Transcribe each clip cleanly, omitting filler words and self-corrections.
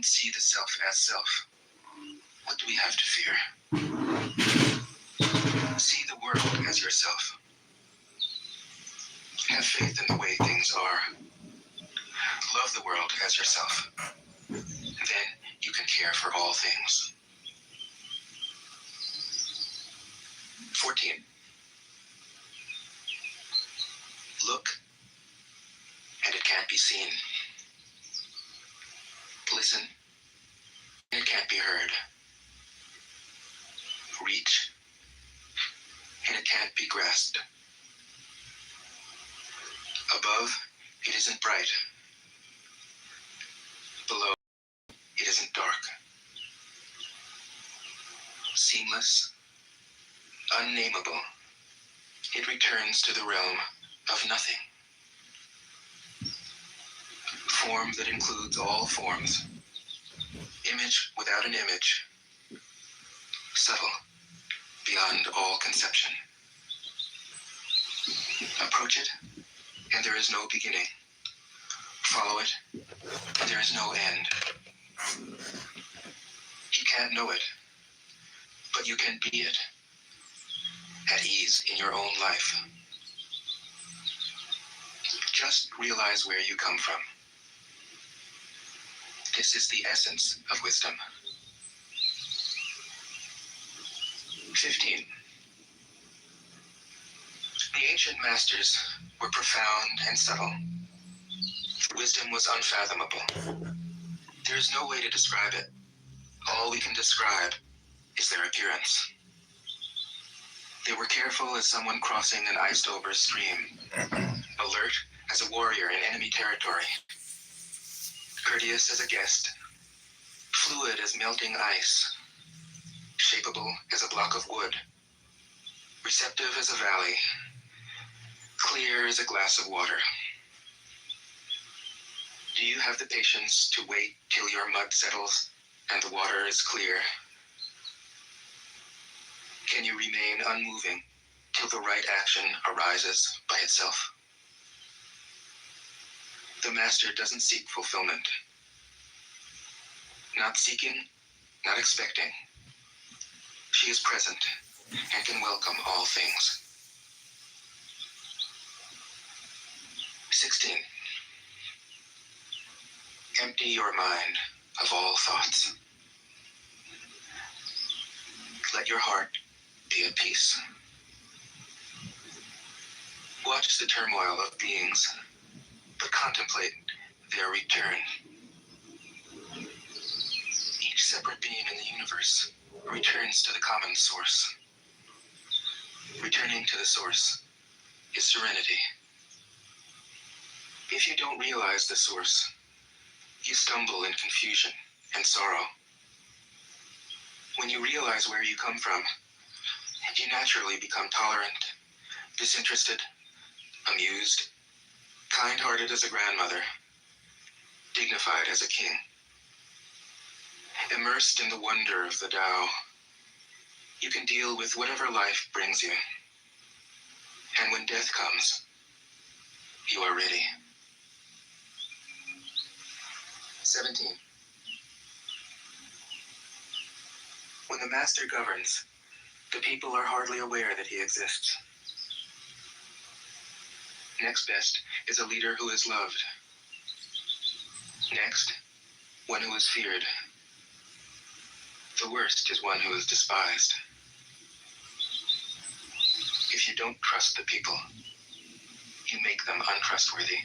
See the self as self. What do we have to fear? See the world as yourself. Have faith in the way things are. Love the world as yourself. Then you can care for all things. 14. Look, and it can't be seen. Listen, and it can't be heard. Reach, and it can't be grasped. Above, it isn't bright. Below, it isn't dark. Seamless, unnameable, it returns to the realm of nothing. Form that includes all forms. Image without an image. Subtle, beyond all conception. Approach it, and there is no beginning. Follow it, and there is no end. You can't know it, but you can be it. At ease in your own life. Just realize where you come from. This is the essence of wisdom. 15. The ancient masters were profound and subtle. Wisdom was unfathomable. There is no way to describe it. All we can describe is their appearance. They were careful as someone crossing an iced-over stream, alert as a warrior in enemy territory, courteous as a guest, fluid as melting ice, shapeable as a block of wood, receptive as a valley, clear as a glass of water. Do you have the patience to wait till your mud settles and the water is clear? Can you remain unmoving till the right action arises by itself? The master doesn't seek fulfillment. Not seeking, not expecting. She is present and can welcome all things. 16. Empty your mind of all thoughts. Let your heart be at peace. Watch the turmoil of beings, but contemplate their return. Each separate being in the universe returns to the common source. Returning to the source is serenity. If you don't realize the source, you stumble in confusion and sorrow. When you realize where you come from, you naturally become tolerant, disinterested, amused, kind-hearted as a grandmother, dignified as a king. Immersed in the wonder of the Tao, you can deal with whatever life brings you. And when death comes, you are ready. 17. When the master governs, the people are hardly aware that he exists. Next best is a leader who is loved. Next, one who is feared. The worst is one who is despised. you don't trust the people, you make them untrustworthy.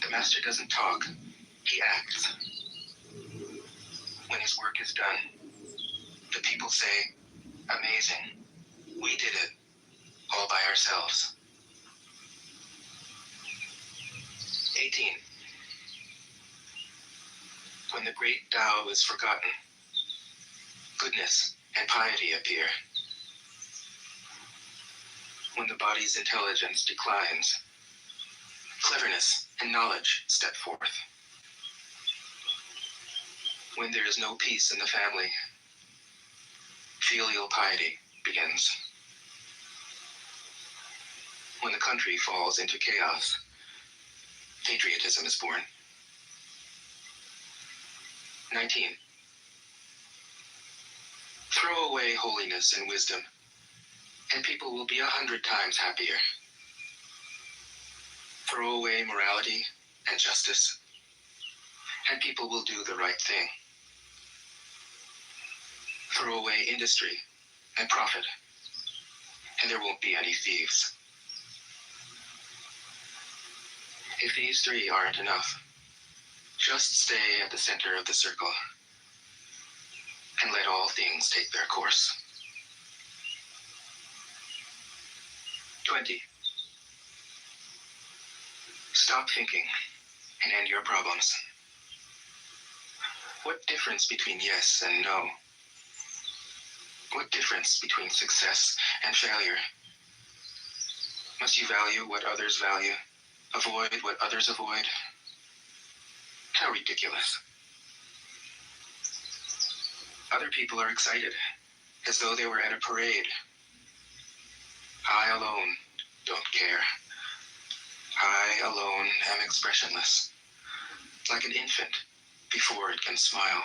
The master doesn't talk, he acts. When his work is done, the people say, amazing, we did it, all by ourselves. 18. When the great Tao is forgotten, goodness and piety appear. When the body's intelligence declines, cleverness and knowledge step forth. When there is no peace in the family, filial piety begins. When the country falls into chaos, patriotism is born. 19. Throw away holiness and wisdom, and people will be 100 times happier. Throw away morality and justice, and people will do the right thing. Throw away industry and profit, and there won't be any thieves. If these three aren't enough, just stay at the center of the circle and let all things take their course. 20. Stop thinking and end your problems. What difference between yes and no? What difference between success and failure? Must you value what others value, avoid what others avoid? How ridiculous. Other people are excited, as though they were at a parade. I alone don't care. I alone am expressionless, like an infant before it can smile.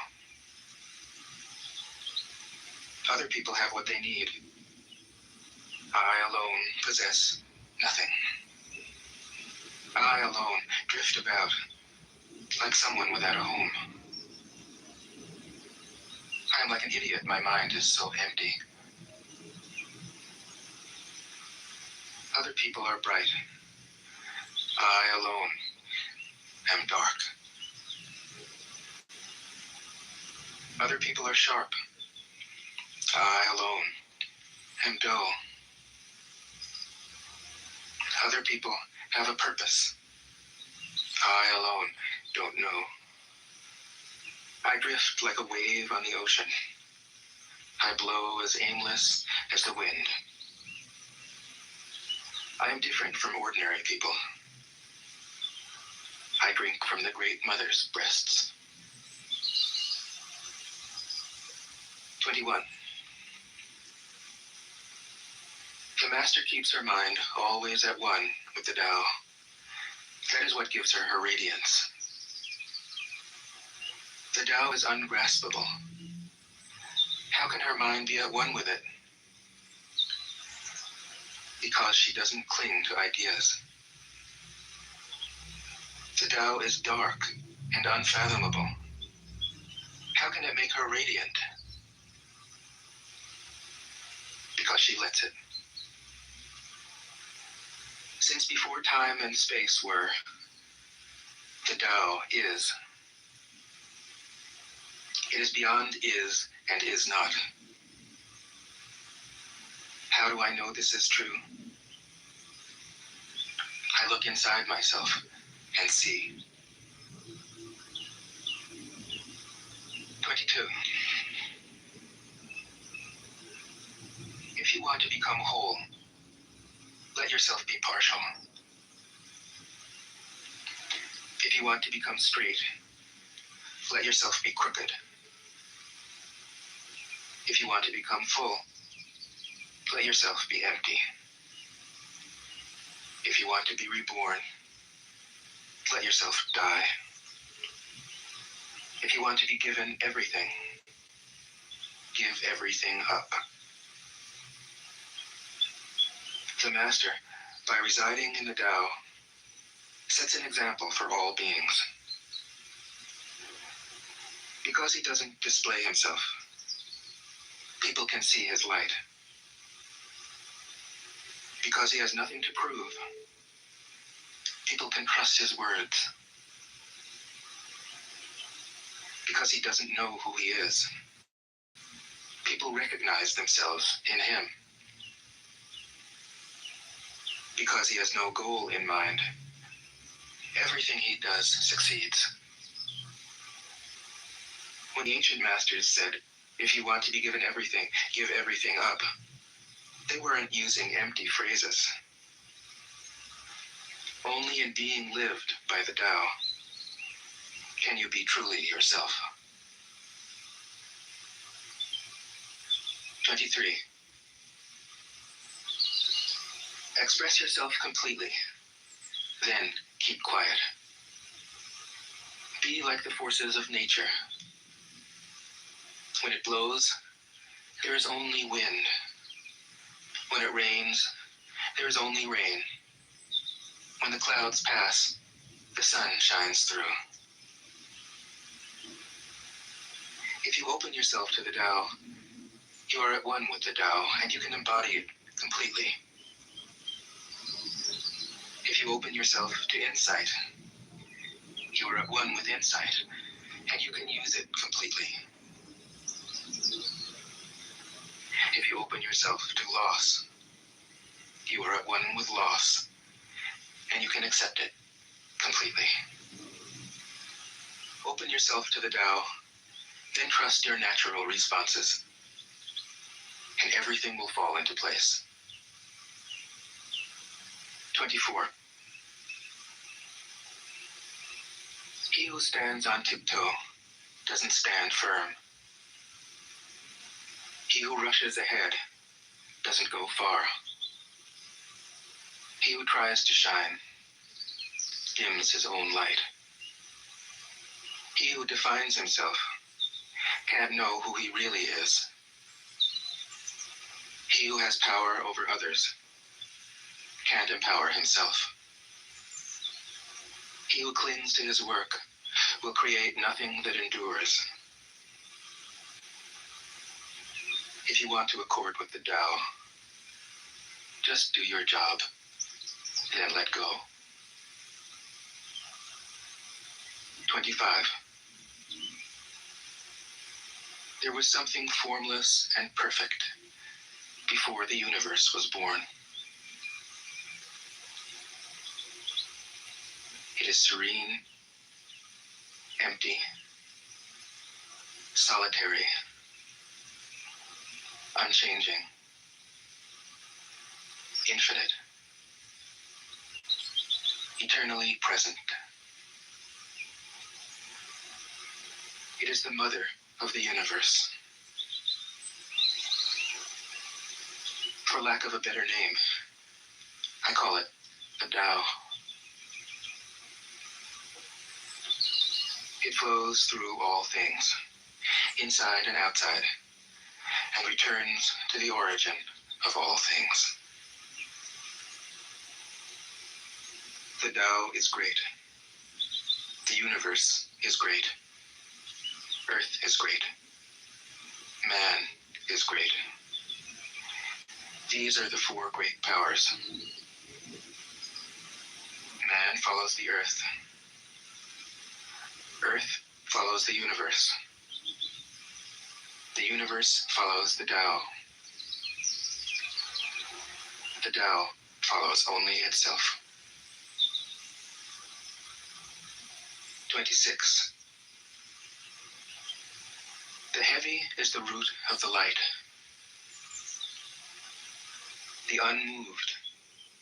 Other people have what they need. I alone possess nothing. I alone drift about, like someone without a home. I am like an idiot, my mind is so empty. Other people are bright. I alone am dark. Other people are sharp. I alone am dull. Other people have a purpose. I alone don't know. I drift like a wave on the ocean. I blow as aimless as the wind. I am different from ordinary people. I drink from the great mother's breasts. 21. The master keeps her mind always at one with the Tao. That is what gives her her radiance. The Tao is ungraspable. How can her mind be at one with it? Because she doesn't cling to ideas. The Tao is dark and unfathomable. How can it make her radiant? Because she lets it. Since before time and space were, the Tao is. It is beyond is and is not. How do I know this is true? I look inside myself and see. 22. If you want to become whole, let yourself be partial. If you want to become straight, let yourself be crooked. If you want to become full, let yourself be empty. If you want to be reborn, let yourself die. If you want to be given everything, give everything up. The Master, by residing in the Tao, sets an example for all beings. Because he doesn't display himself, people can see his light. Because he has nothing to prove. People can trust his words. Because he doesn't know who he is. People recognize themselves in him. Because he has no goal in mind. Everything he does succeeds. When the ancient masters said, if you want to be given everything, give everything up, they weren't using empty phrases. Only in being lived by the Tao can you be truly yourself. 23. Express yourself completely, then keep quiet. Be like the forces of nature. When it blows, there is only wind. When it rains, there is only rain. When the clouds pass, the sun shines through. If you open yourself to the Tao, you are at one with the Tao, and you can embody it completely. If you open yourself to insight, you are at one with insight, and you can use it completely. If you open yourself to loss, you are at one with loss, and you can accept it completely. Open yourself to the Tao, then trust your natural responses, and everything will fall into place. 24. He who stands on tiptoe doesn't stand firm. He who rushes ahead doesn't go far. He who tries to shine dims his own light. He who defines himself can't know who he really is. He who has power over others can't empower himself. He who clings to his work will create nothing that endures. If you want to accord with the Tao, just do your job, then let go. 25. There was something formless and perfect before the universe was born. It is serene, empty, solitary, unchanging, infinite, eternally present. It is the mother of the universe. For lack of a better name, I call it the Tao. It flows through all things, inside and outside, and returns to the origin of all things. The Tao is great. The universe is great. Earth is great. Man is great. These are the four great powers. Man follows the earth. Earth follows the universe. The universe follows the Tao. The Tao follows only itself. 26. The heavy is the root of the light. The unmoved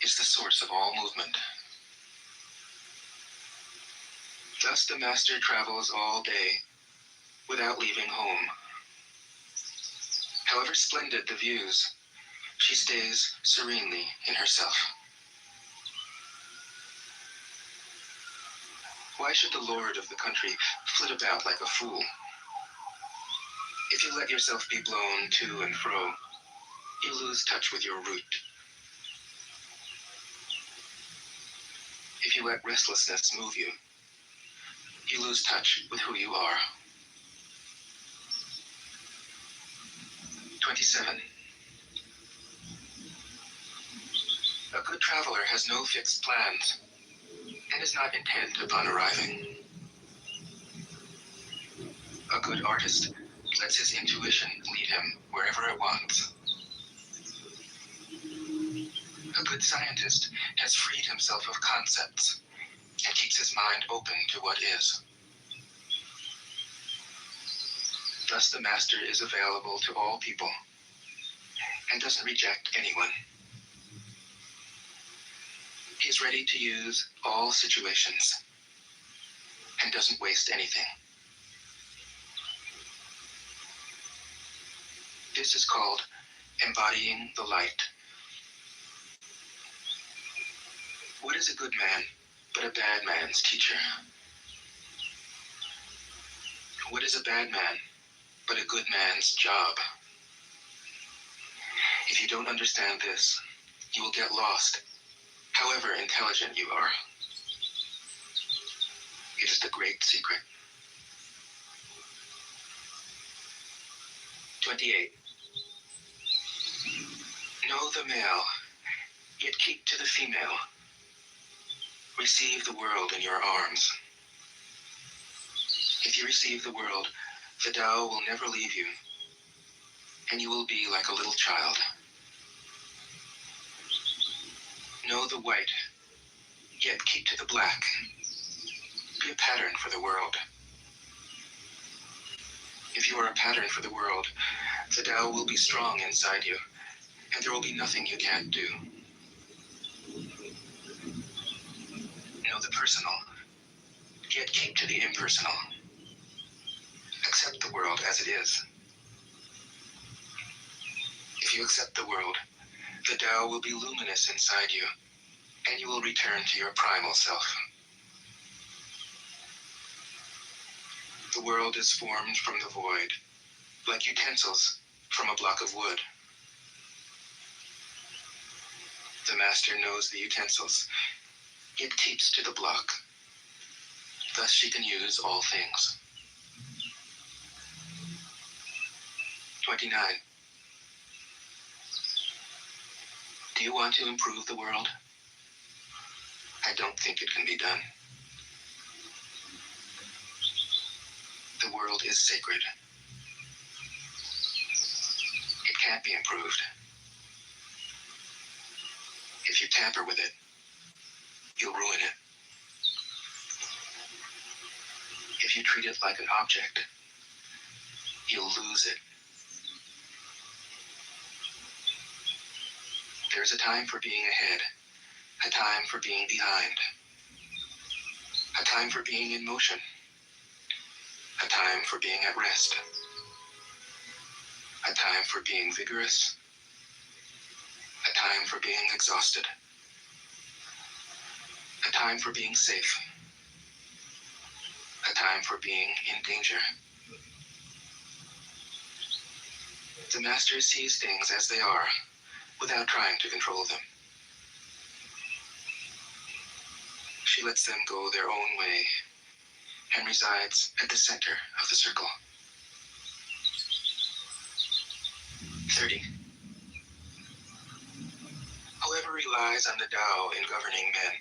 is the source of all movement. Thus the master travels all day without leaving home. However splendid the views, she stays serenely in herself. Why should the lord of the country flit about like a fool? If you let yourself be blown to and fro, you lose touch with your root. If you let restlessness move you, you lose touch with who you are. 27. good traveler has no fixed plans and is not intent upon arriving. A good artist lets his intuition lead him wherever it wants. A good scientist has freed himself of concepts and keeps his mind open to what is. Thus the master is available to all people and doesn't reject anyone. He is ready to use all situations and doesn't waste anything. This is called embodying the light. What is a good man but a bad man's teacher? What is a bad man but a good man's job? If you don't understand this, you will get lost, however intelligent you are. It is the great secret. 28. Know the male, yet keep to the female. Receive the world in your arms. If you receive the world, the Tao will never leave you, and you will be like a little child. Know the white, yet keep to the black. Be a pattern for the world. If you are a pattern for the world, the Tao will be strong inside you, and there will be nothing you can't do. Know the personal, yet keep to the impersonal. Accept the world as it is. If you accept the world, the Tao will be luminous inside you, and you will return to your primal self. The world is formed from the void, like utensils from a block of wood. The master knows the utensils, yet keeps to the block. Thus she can use all things. 29. Do you want to improve the world? I don't think it can be done. The world is sacred. It can't be improved. If you tamper with it, you'll ruin it. If you treat it like an object, you'll lose it. There's a time for being ahead, a time for being behind, a time for being in motion, a time for being at rest, a time for being vigorous, a time for being exhausted, a time for being safe, a time for being in danger. The master sees things as they are, without trying to control them. She lets them go their own way and resides at the center of the circle. 30. Whoever relies on the Tao in governing men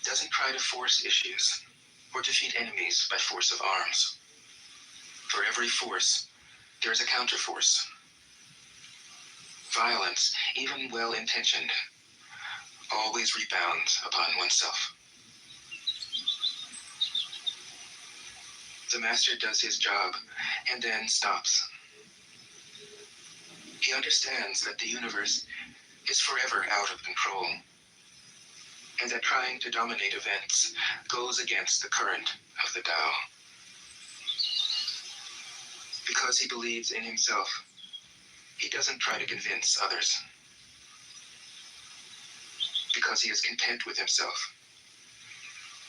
doesn't try to force issues or defeat enemies by force of arms. For every force, there is a counterforce. Violence, even well-intentioned, always rebounds upon oneself. The master does his job and then stops. He understands that the universe is forever out of control, and that trying to dominate events goes against the current of the Tao. Because he believes in himself, he doesn't try to convince others. Because he is content with himself,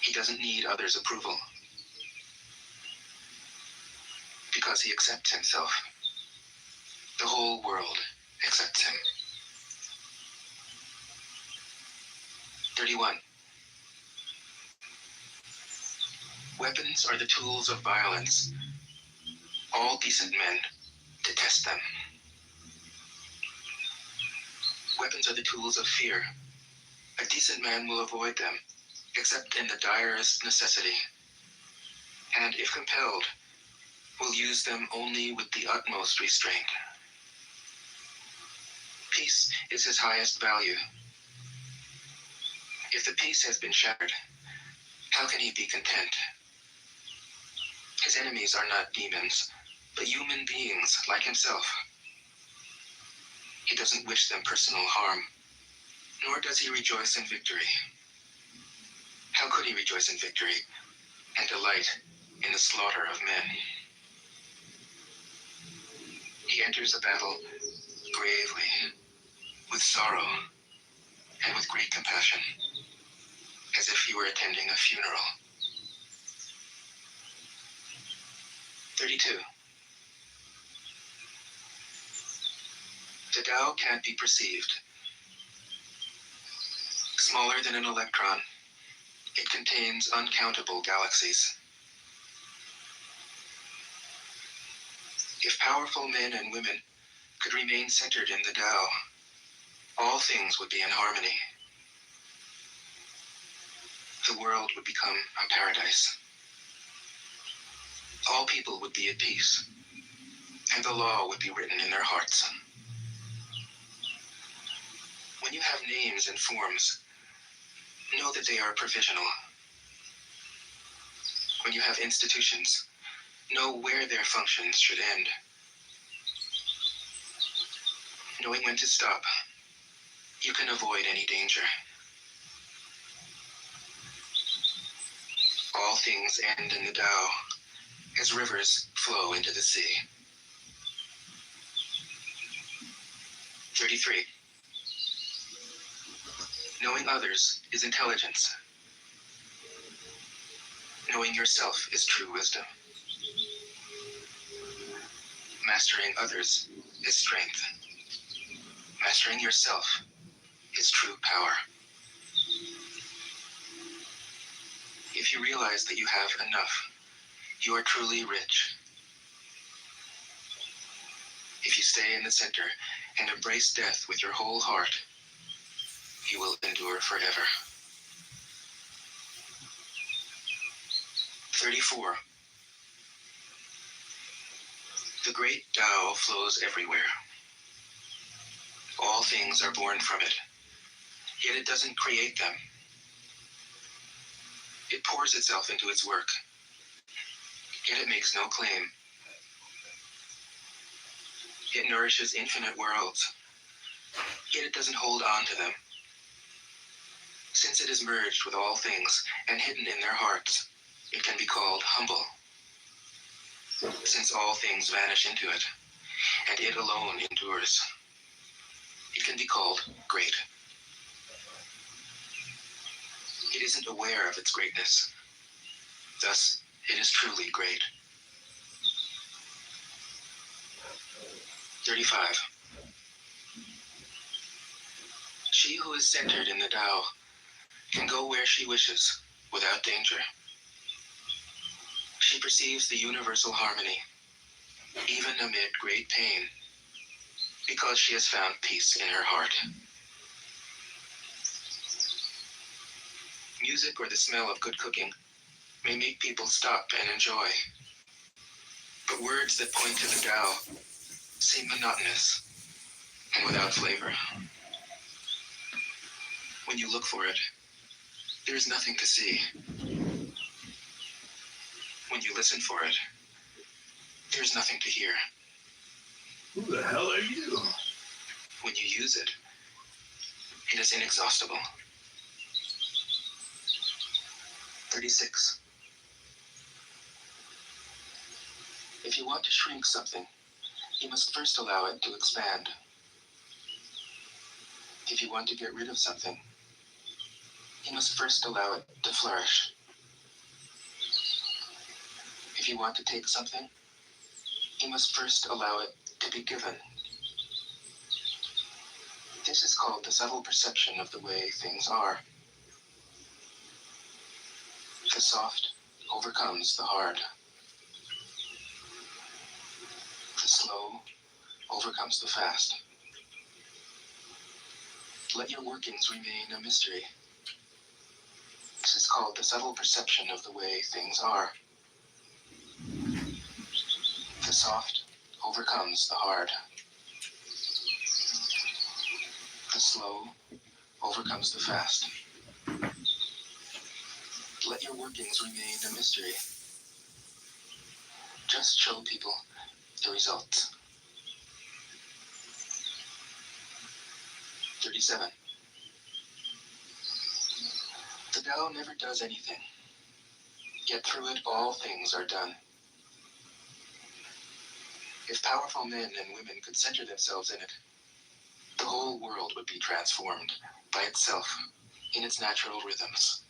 he doesn't need others' approval. Because he accepts himself, the whole world accepts him. 31. Weapons are the tools of violence. All decent men detest them. Weapons are the tools of fear. A decent man will avoid them, except in the direst necessity, and if compelled, will use them only with the utmost restraint. Peace is his highest value. If the peace has been shattered, how can he be content? His enemies are not demons, but human beings like himself. He doesn't wish them personal harm, nor does he rejoice in victory. How could he rejoice in victory and delight in the slaughter of men? He enters a battle gravely, with sorrow, and with great compassion, as if he were attending a funeral. 32. The Tao can't be perceived. Smaller than an electron, it contains uncountable galaxies. If powerful men and women could remain centered in the Tao, all things would be in harmony. The world would become a paradise. All people would be at peace, and the law would be written in their hearts. When you have names and forms, know that they are provisional. When you have institutions, know where their functions should end. Knowing when to stop, you can avoid any danger. All things end in the Tao, as rivers flow into the sea. 33. Knowing others is intelligence. Knowing yourself is true wisdom. Mastering others is strength. Mastering yourself is true power. If you realize that you have enough, you are truly rich. If you stay in the center and embrace death with your whole heart, you will endure forever. 34. The great Tao flows everywhere. All things are born from it, yet it doesn't create them. It pours itself into its work, yet it makes no claim. It nourishes infinite worlds, yet it doesn't hold on to them. Since it is merged with all things and hidden in their hearts, it can be called humble. Since all things vanish into it, and it alone endures, it can be called great. It isn't aware of its greatness. Thus, it is truly great. 35. She who is centered in the Tao can go where she wishes without danger. She perceives the universal harmony, even amid great pain, because she has found peace in her heart. Music or the smell of good cooking may make people stop and enjoy, but words that point to the Tao seem monotonous and without flavor. When you look for it, there is nothing to see. When you listen for it, there is nothing to hear. Who the hell are you? When you use it, it is inexhaustible. 36. If you want to shrink something, you must first allow it to expand. If you want to get rid of something, you must first allow it to flourish. If you want to take something, you must first allow it to be given. This is called the subtle perception of the way things are. The soft overcomes the hard. The slow overcomes the fast. Let your workings remain a mystery. This is called the subtle perception of the way things are. The soft overcomes the hard. The slow overcomes the fast. Let your workings remain a mystery. Just show people the results. 37. The Tao never does anything, yet through it all things are done. If powerful men and women could center themselves in it, the whole world would be transformed by itself in its natural rhythms.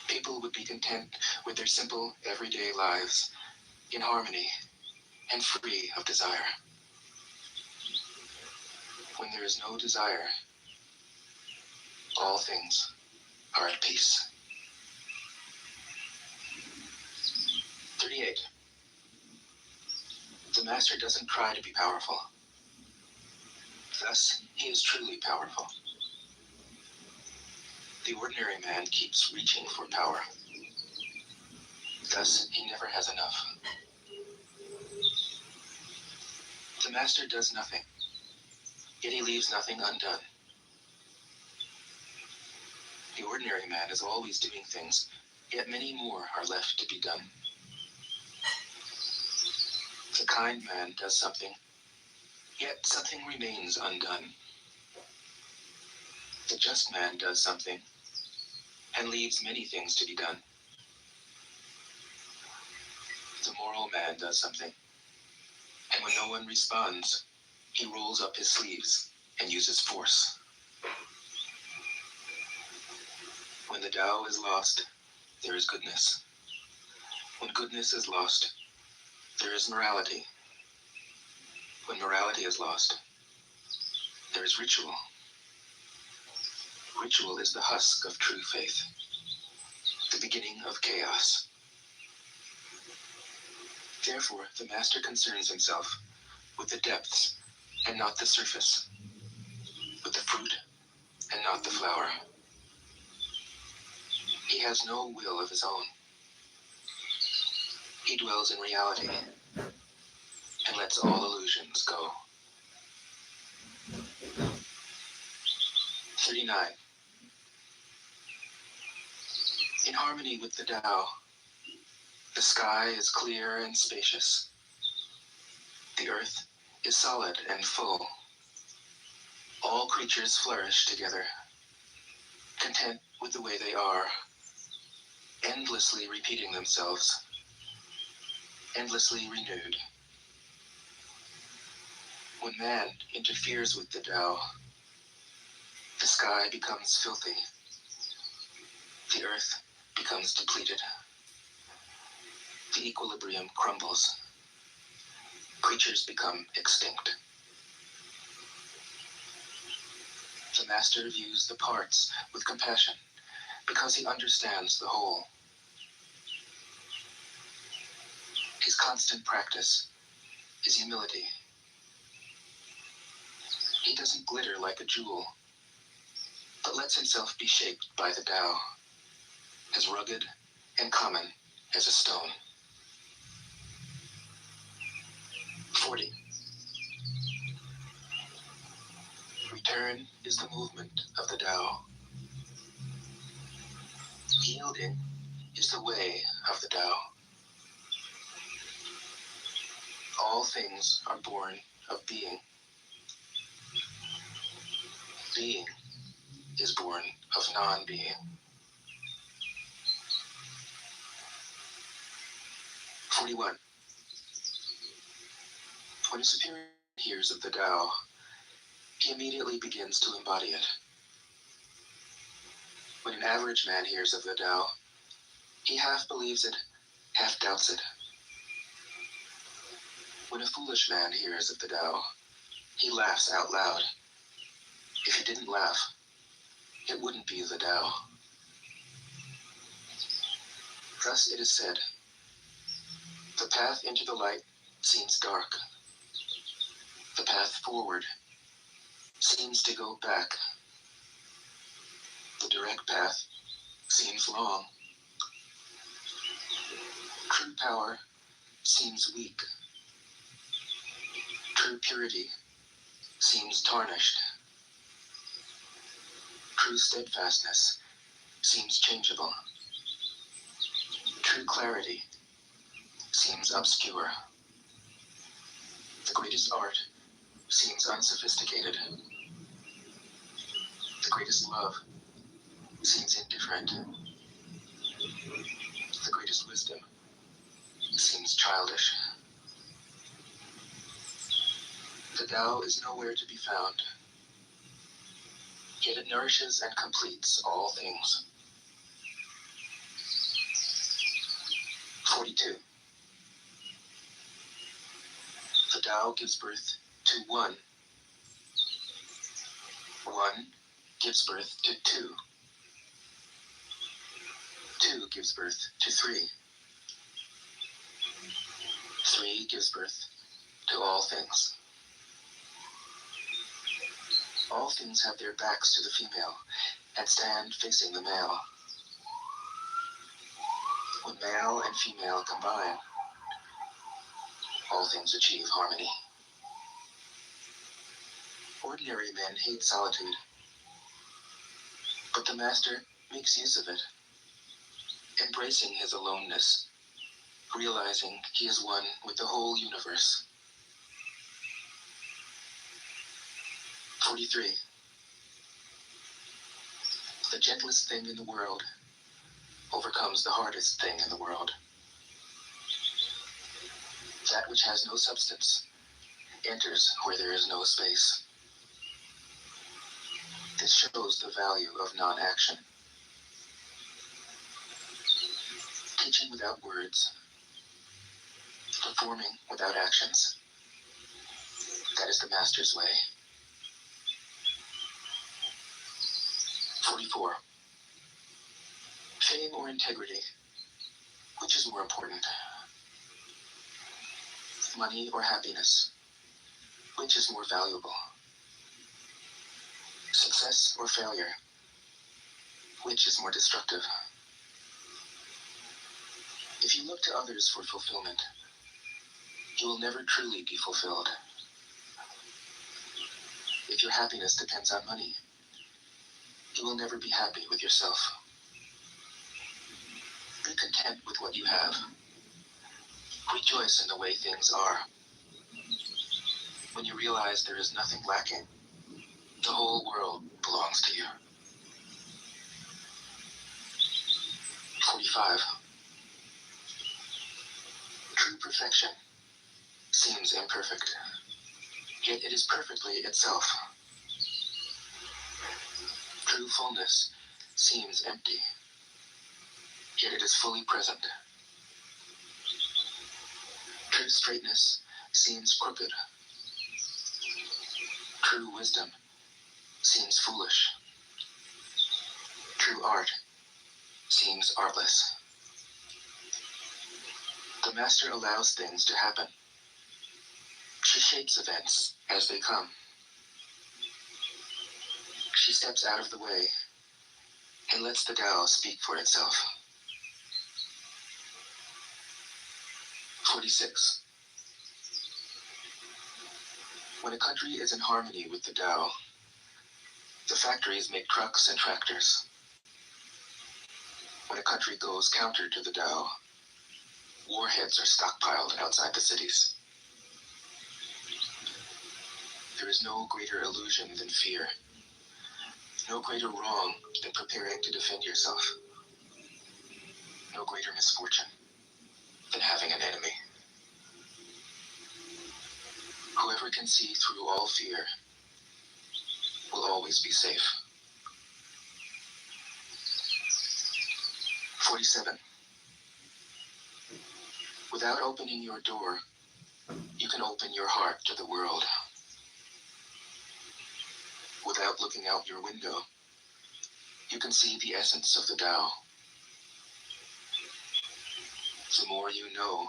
People would be content with their simple, everyday lives, in harmony and free of desire. When there is no desire, all things are at peace. 38. The master doesn't try to be powerful. Thus, he is truly powerful. The ordinary man keeps reaching for power. Thus, he never has enough. The master does nothing, yet he leaves nothing undone. The ordinary man is always doing things, yet many more are left to be done. The kind man does something, yet something remains undone. The just man does something, and leaves many things to be done. The moral man does something, and when no one responds, he rolls up his sleeves and uses force. When the Tao is lost, there is goodness. When goodness is lost, there is morality. When morality is lost, there is ritual. Ritual is the husk of true faith, the beginning of chaos. Therefore, the master concerns himself with the depths and not the surface, with the fruit and not the flower. He has no will of his own. He dwells in reality and lets all illusions go. 39. In harmony with the Tao, the sky is clear and spacious. The earth is solid and full. All creatures flourish together, content with the way they are, endlessly repeating themselves, endlessly renewed. When man interferes with the Tao, the sky becomes filthy. The earth becomes depleted. The equilibrium crumbles. Creatures become extinct. The master views the parts with compassion because he understands the whole. His constant practice is humility. He doesn't glitter like a jewel, but lets himself be shaped by the Tao, as rugged and common as a stone. 40. Return is the movement of the Tao. Yielding is the way of the Tao. All things are born of being. Being is born of non-being. 41. When a superior hears of the Tao, he immediately begins to embody it. When an average man hears of the Tao, he half believes it, half doubts it. When a foolish man hears of the Tao, he laughs out loud. If he didn't laugh, it wouldn't be the Tao. Thus it is said, the path into the light seems dark. The path forward seems to go back direct path seems long. True power seems weak. True purity seems tarnished. True steadfastness seems changeable. True clarity seems obscure. The greatest art seems unsophisticated. The greatest love seems indifferent. The greatest wisdom seems childish. The Tao is nowhere to be found, yet it nourishes and completes all things. 42. The Tao gives birth to one. One gives birth to two. Two gives birth to three. Three gives birth to all things. All things have their backs to the female and stand facing the male. When male and female combine, all things achieve harmony. Ordinary men hate solitude, but the Master makes use of it, embracing his aloneness, realizing he is one with the whole universe. 43. The gentlest thing in the world overcomes the hardest thing in the world. That which has no substance enters where there is no space. This shows the value of non-action. Teaching without words, performing without actions. That is the Master's way. 44. Fame or integrity, which is more important? Money or happiness, which is more valuable? Success or failure, which is more destructive? If you look to others for fulfillment, you will never truly be fulfilled. If your happiness depends on money, you will never be happy with yourself. Be content with what you have. Rejoice in the way things are. When you realize there is nothing lacking, the whole world belongs to you. 45. True perfection seems imperfect, yet it is perfectly itself. True fullness seems empty, yet it is fully present. True straightness seems crooked. True wisdom seems foolish. True art seems artless. The Master allows things to happen. She shapes events as they come. She steps out of the way and lets the Tao speak for itself. 46. When a country is in harmony with the Tao, the factories make trucks and tractors. When a country goes counter to the Tao, warheads are stockpiled outside the cities. There is no greater illusion than fear, no greater wrong than preparing to defend yourself, no greater misfortune than having an enemy. Whoever can see through all fear will always be safe. 47. Without opening your door, you can open your heart to the world. Without looking out your window, you can see the essence of the Tao. The more you know,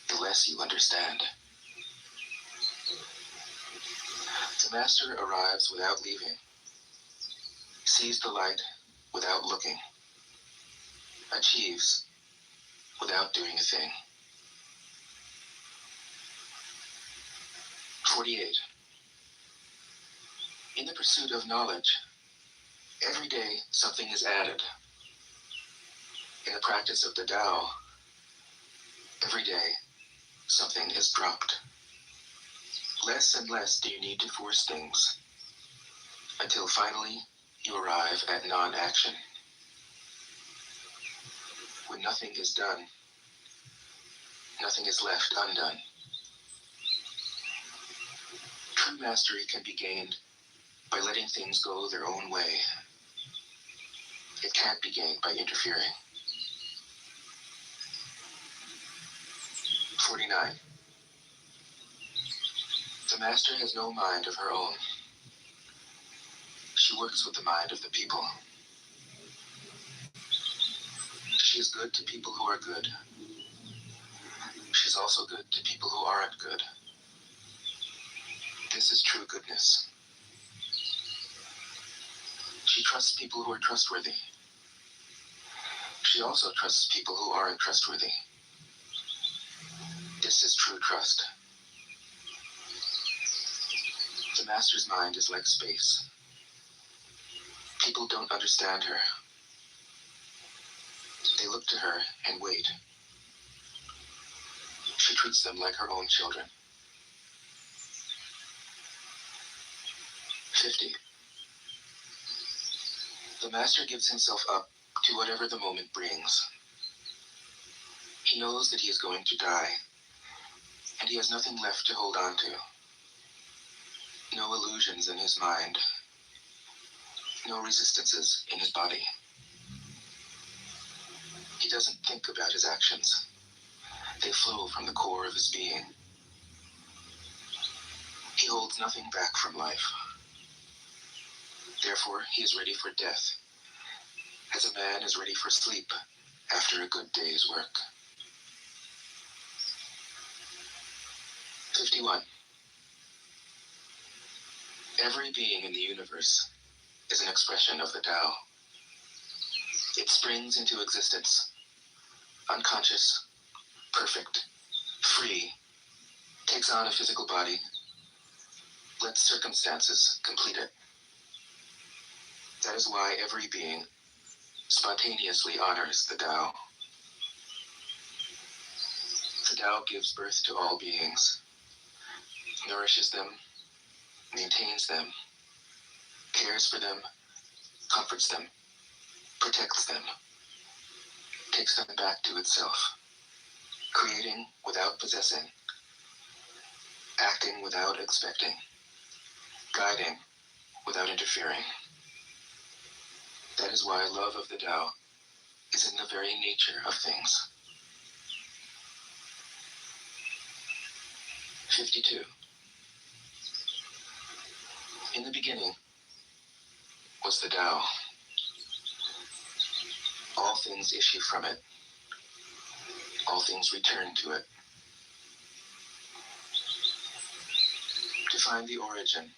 the less you understand. The Master arrives without leaving. sees the light without looking, achieves without doing a thing. 48. In the pursuit of knowledge, every day something is added. In the practice of the Tao, every day something is dropped. Less and less do you need to force things, until finally you arrive at non-action. When nothing is done, nothing is left undone. True mastery can be gained by letting things go their own way. It can't be gained by interfering. 49. The master has no mind of her own. She works with the mind of the people. She is good to people who are good. She is also good to people who aren't good. This is true goodness. She trusts people who are trustworthy. She also trusts people who aren't trustworthy. This is true trust. The master's mind is like space. People don't understand her. They look to her and wait. She treats them like her own children. 50. The master gives himself up to whatever the moment brings. He knows that he is going to die, and he has nothing left to hold on to. No illusions in his mind. No resistances in his body. He doesn't think about his actions. They flow from the core of his being. He holds nothing back from life. Therefore, he is ready for death, as a man is ready for sleep after a good day's work. 51. Every being in the universe is an expression of the Tao. It springs into existence, unconscious, perfect, free, takes on a physical body, lets circumstances complete it. That is why every being spontaneously honors the Tao. The Tao gives birth to all beings, nourishes them, maintains them, cares for them, comforts them, protects them, takes them back to itself, creating without possessing, acting without expecting, guiding without interfering. That is why love of the Tao is in the very nature of things. 52. In the beginning was the Tao. All things issue from it. All things return to it. To find the origin,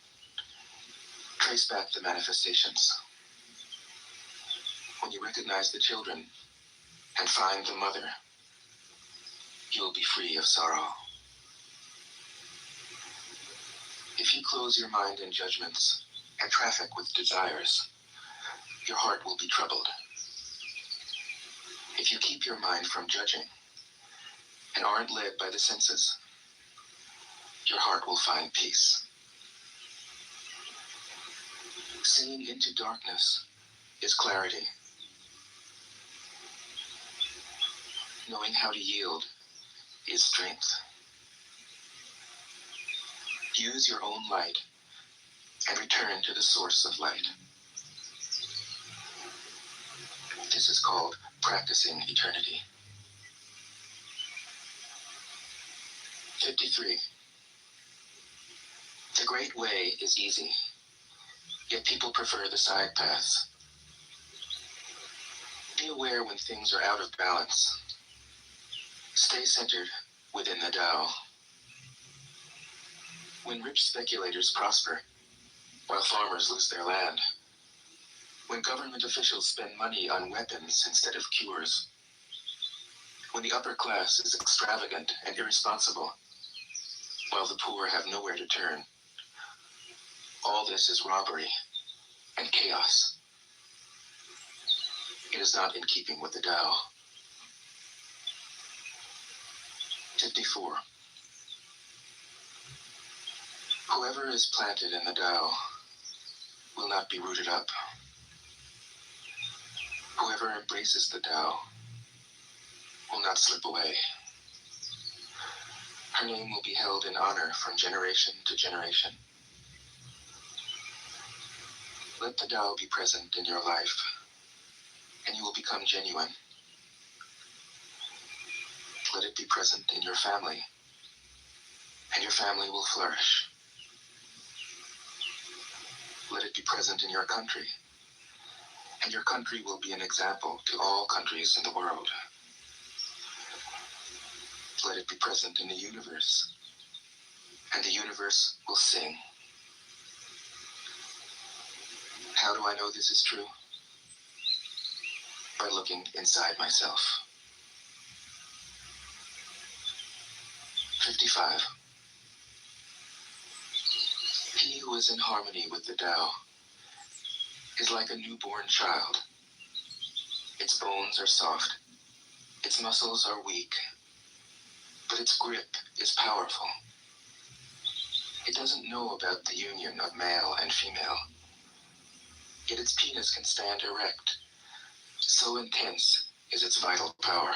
trace back the manifestations. When you recognize the children and find the mother, you will be free of sorrow. If you close your mind in judgments and traffic with desires, your heart will be troubled. If you keep your mind from judging and aren't led by the senses, your heart will find peace. Seeing into darkness is clarity. Knowing how to yield is strength. Use your own light and return to the source of light. This is called practicing eternity. 53. The great way is easy, yet people prefer the side paths. Be aware when things are out of balance. Stay centered within the Tao. When rich speculators prosper, while farmers lose their land, When government officials spend money on weapons instead of cures, when the upper class is extravagant and irresponsible, while the poor have nowhere to turn, all this is robbery and chaos. It is not in keeping with the Tao. 54. Whoever is planted in the Tao will not be rooted up. Whoever embraces the Tao will not slip away. Her name will be held in honor from generation to generation. Let the Tao be present in your life, and you will become genuine. Let it be present in your family, and your family will flourish. Let it be present in your country, and your country will be an example to all countries in the world. Let it be present in the universe, and the universe will sing. How do I know this is true? By looking inside myself. 55. He who is in harmony with the Tao is like a newborn child. Its bones are soft, its muscles are weak, but its grip is powerful. It doesn't know about the union of male and female, yet its penis can stand erect. So intense is its vital power.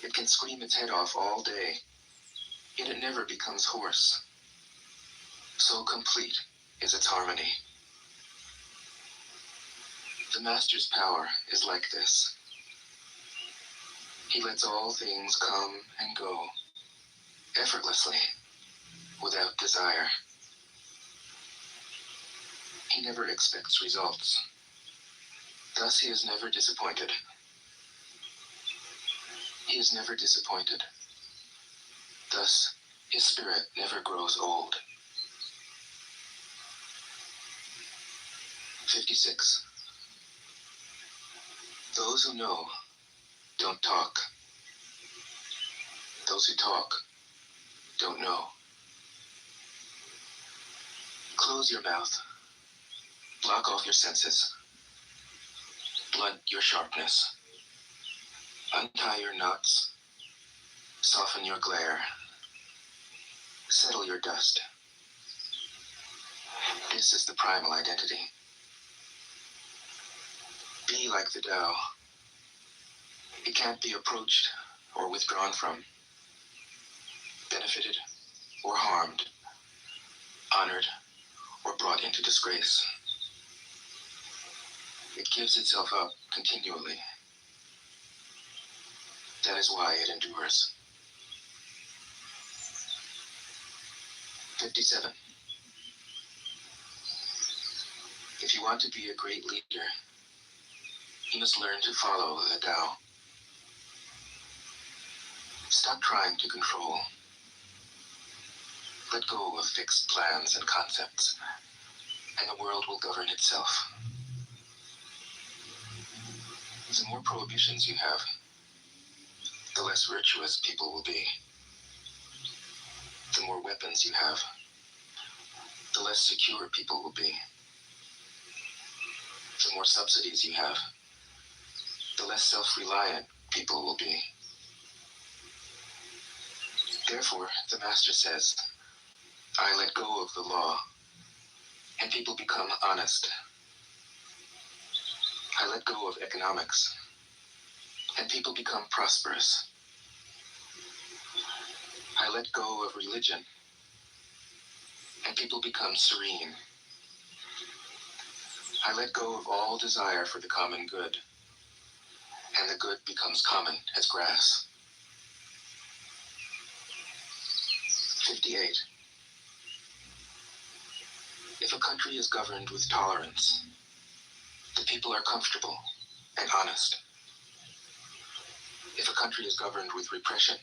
It can scream its head off all day, yet it never becomes hoarse. So complete is its harmony. The Master's power is like this. He lets all things come and go, effortlessly, without desire. He never expects results. Thus he is never disappointed. He is never disappointed. Thus his spirit never grows old. 56. Those who know don't talk. Those who talk don't know. Close your mouth. Block off your senses. Blunt your sharpness. Untie your knots. Soften your glare. Settle your dust. This is the primal identity. Be like the Tao. It can't be approached or withdrawn from, benefited or harmed, honored or brought into disgrace. It gives itself up continually. That is why it endures. 57. If you want to be a great leader, you must learn to follow the Tao. Stop trying to control. Let go of fixed plans and concepts, and the world will govern itself. The more prohibitions you have, the less virtuous people will be. The more weapons you have, the less secure people will be. The more subsidies you have, the less self-reliant people will be. Therefore, the Master says, I let go of the law, and people become honest. I let go of economics, and people become prosperous. I let go of religion, and people become serene. I let go of all desire for the common good, and the good becomes common as grass. 58. If a country is governed with tolerance, the people are comfortable and honest. If a country is governed with repression,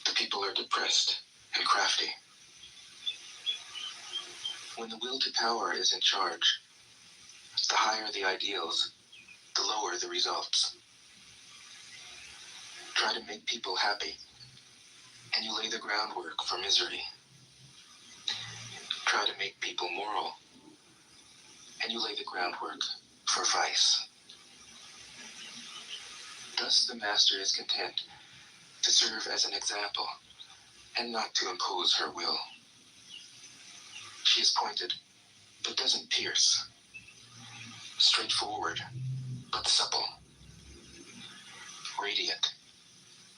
the people are depressed and crafty. When the will to power is in charge, The higher the ideals, the lower the results. Try to make people happy, and you lay the groundwork for misery. Try to make people moral, and you lay the groundwork for vice. Thus the master is content to serve as an example, and not to impose her will. She is pointed, but doesn't pierce. Straightforward, but supple. Radiant,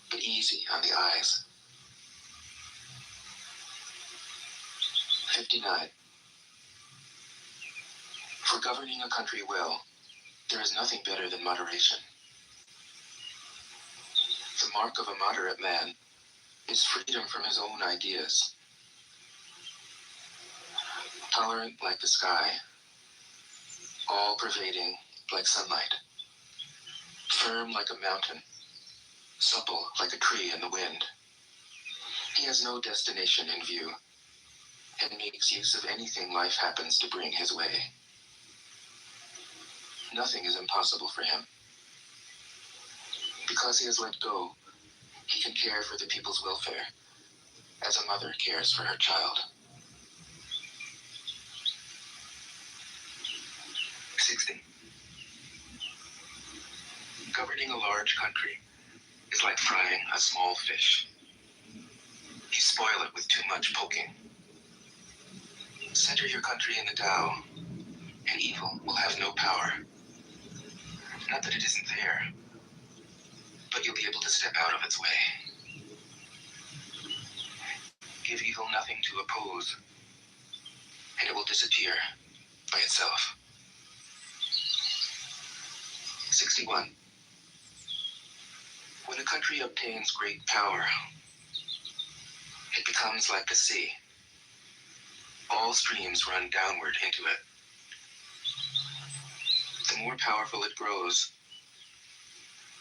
but easy on the eyes. 59. For governing a country well, there is nothing better than moderation. The mark of a moderate man is freedom from his own ideas. Tolerant like the sky, all-pervading like sunlight, firm like a mountain, supple like a tree in the wind. He has no destination in view, and makes use of anything life happens to bring his way. Nothing is impossible for him. Because he has let go, he can care for the people's welfare, as a mother cares for her child. 60. Governing a large country is like frying a small fish. You spoil it with too much poking. Center your country in the Tao, and evil will have no power. Not that it isn't there, but you'll be able to step out of its way. Give evil nothing to oppose, and it will disappear by itself. 61. When a country obtains great power, it becomes like the sea. All streams run downward into it. The more powerful it grows,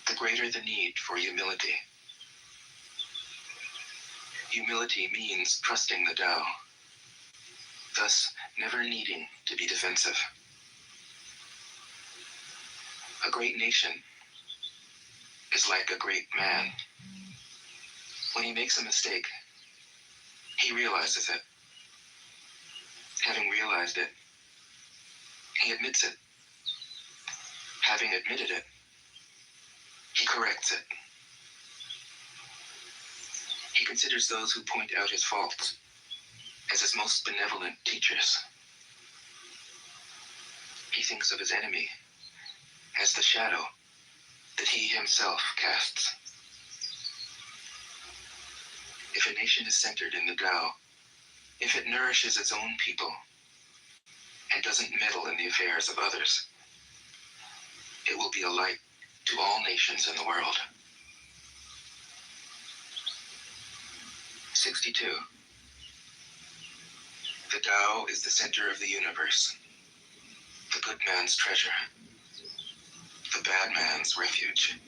the greater the need for humility. Humility means trusting the Tao, thus never needing to be defensive. A great nation is like a great man. When he makes a mistake, he realizes it. Having realized it, he admits it. Having admitted it, he corrects it. He considers those who point out his faults as his most benevolent teachers. He thinks of his enemy as the shadow that he himself casts. If a nation is centered in the Tao, if it nourishes its own people and doesn't meddle in the affairs of others, it will be a light to all nations in the world. 62. The Tao is the center of the universe, the good man's treasure, the bad man's refuge.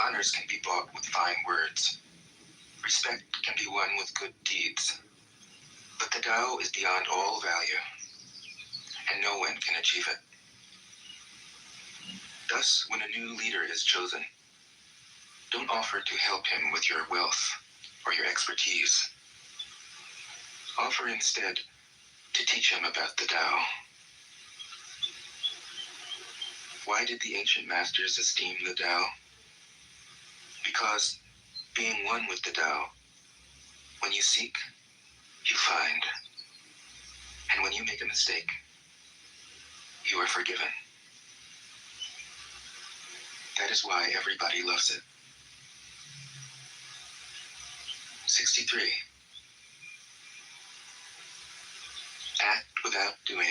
Honors can be bought with fine words. Respect can be won with good deeds. But the Tao is beyond all value, and no one can achieve it. Thus, when a new leader is chosen, don't offer to help him with your wealth or your expertise. Offer instead to teach him about the Tao. Why did the ancient masters esteem the Tao? Because, being one with the Tao, when you seek, you find. And when you make a mistake, you are forgiven. That is why everybody loves it. 63. Act without doing.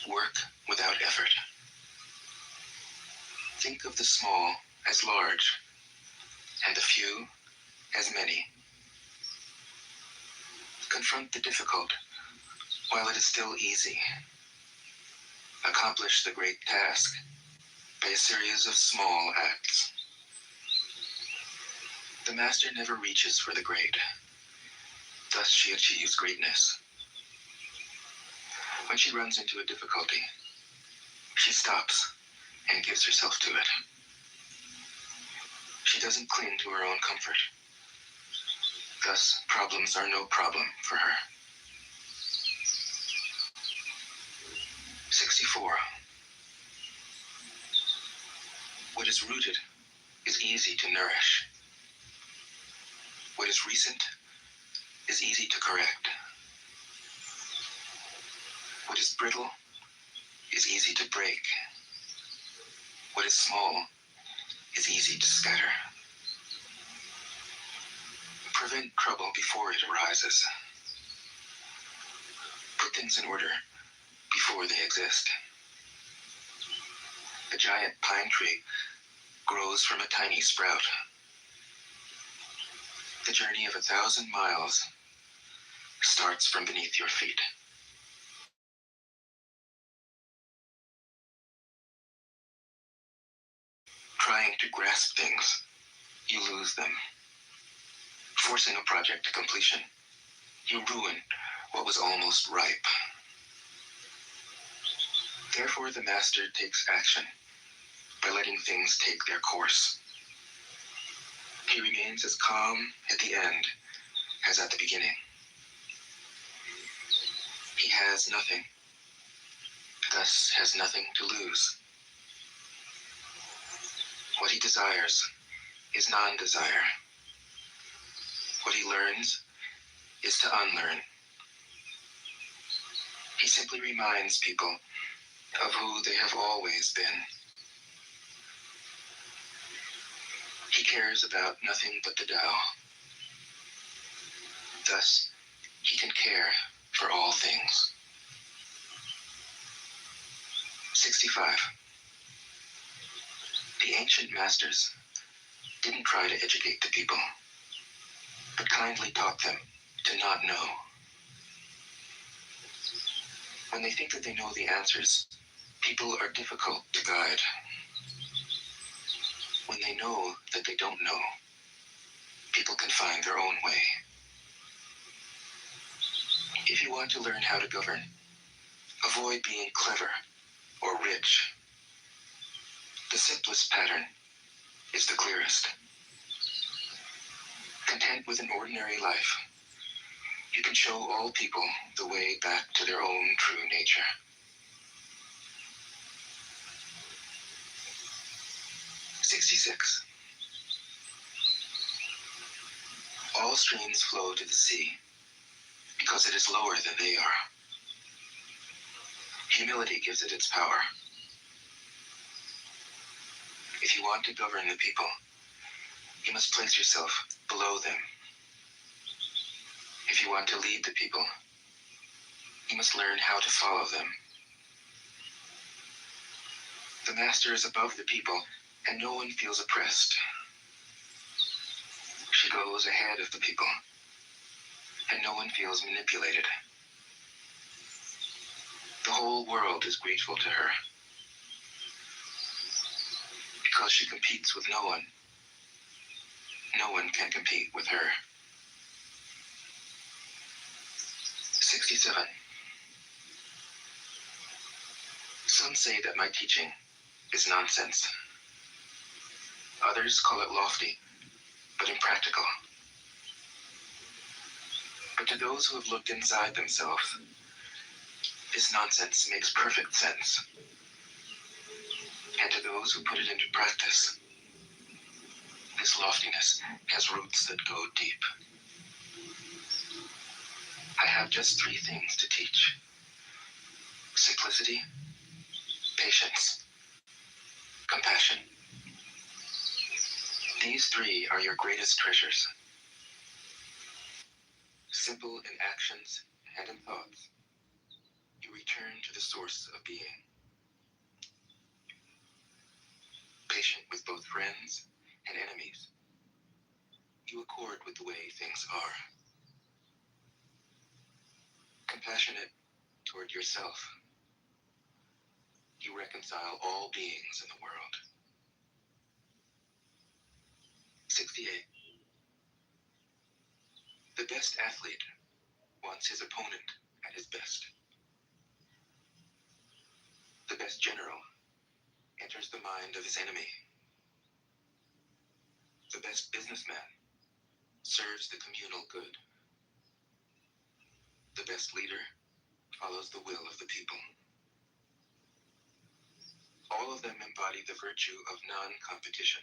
Work without effort. Think of the small as large, and the few as many. Confront the difficult while it is still easy. Accomplish the great task by a series of small acts. The master never reaches for the great. Thus she achieves greatness. When she runs into a difficulty, she stops and gives herself to it. She doesn't cling to her own comfort. Thus, problems are no problem for her. 64. What is rooted is easy to nourish. What is recent is easy to correct. What is brittle is easy to break. What is small is easy to scatter. Prevent trouble before it arises. Put things in order before they exist. A giant pine tree grows from a tiny sprout. The journey of 1,000 miles starts from beneath your feet. Trying to grasp things, you lose them. Forcing a project to completion, you ruin what was almost ripe. Therefore, the master takes action by letting things take their course. He remains as calm at the end as at the beginning. He has nothing, thus has nothing to lose. What he desires is non-desire. What he learns is to unlearn. He simply reminds people of who they have always been. He cares about nothing but the Tao. Thus, he can care for all things. 65. The ancient masters didn't try to educate the people, but kindly taught them to not know. When they think that they know the answers, people are difficult to guide. When they know that they don't know, people can find their own way. If you want to learn how to govern, avoid being clever or rich. The simplest pattern is the clearest. Content with an ordinary life, you can show all people the way back to their own true nature. 66. All streams flow to the sea because it is lower than they are. Humility gives it its power. If you want to govern the people, you must place yourself below them. If you want to lead the people, you must learn how to follow them. The master is above the people, and no one feels oppressed. She goes ahead of the people, and no one feels manipulated. The whole world is grateful to her. Because she competes with no one, no one can compete with her. 67. Some say that my teaching is nonsense. Others call it lofty, but impractical. But to those who have looked inside themselves, this nonsense makes perfect sense. And to those who put it into practice, this loftiness has roots that go deep. I have just 3 things to teach: simplicity, patience, compassion. These 3 are your greatest treasures. Simple in actions and in thoughts, you return to the source of being. Patient with both friends and enemies, you accord with the way things are. Compassionate toward yourself, you reconcile all beings in the world. 68. The best athlete wants his opponent at his best. The best general enters the mind of his enemy. The best businessman serves the communal good. The best leader follows the will of the people. All of them embody the virtue of non-competition.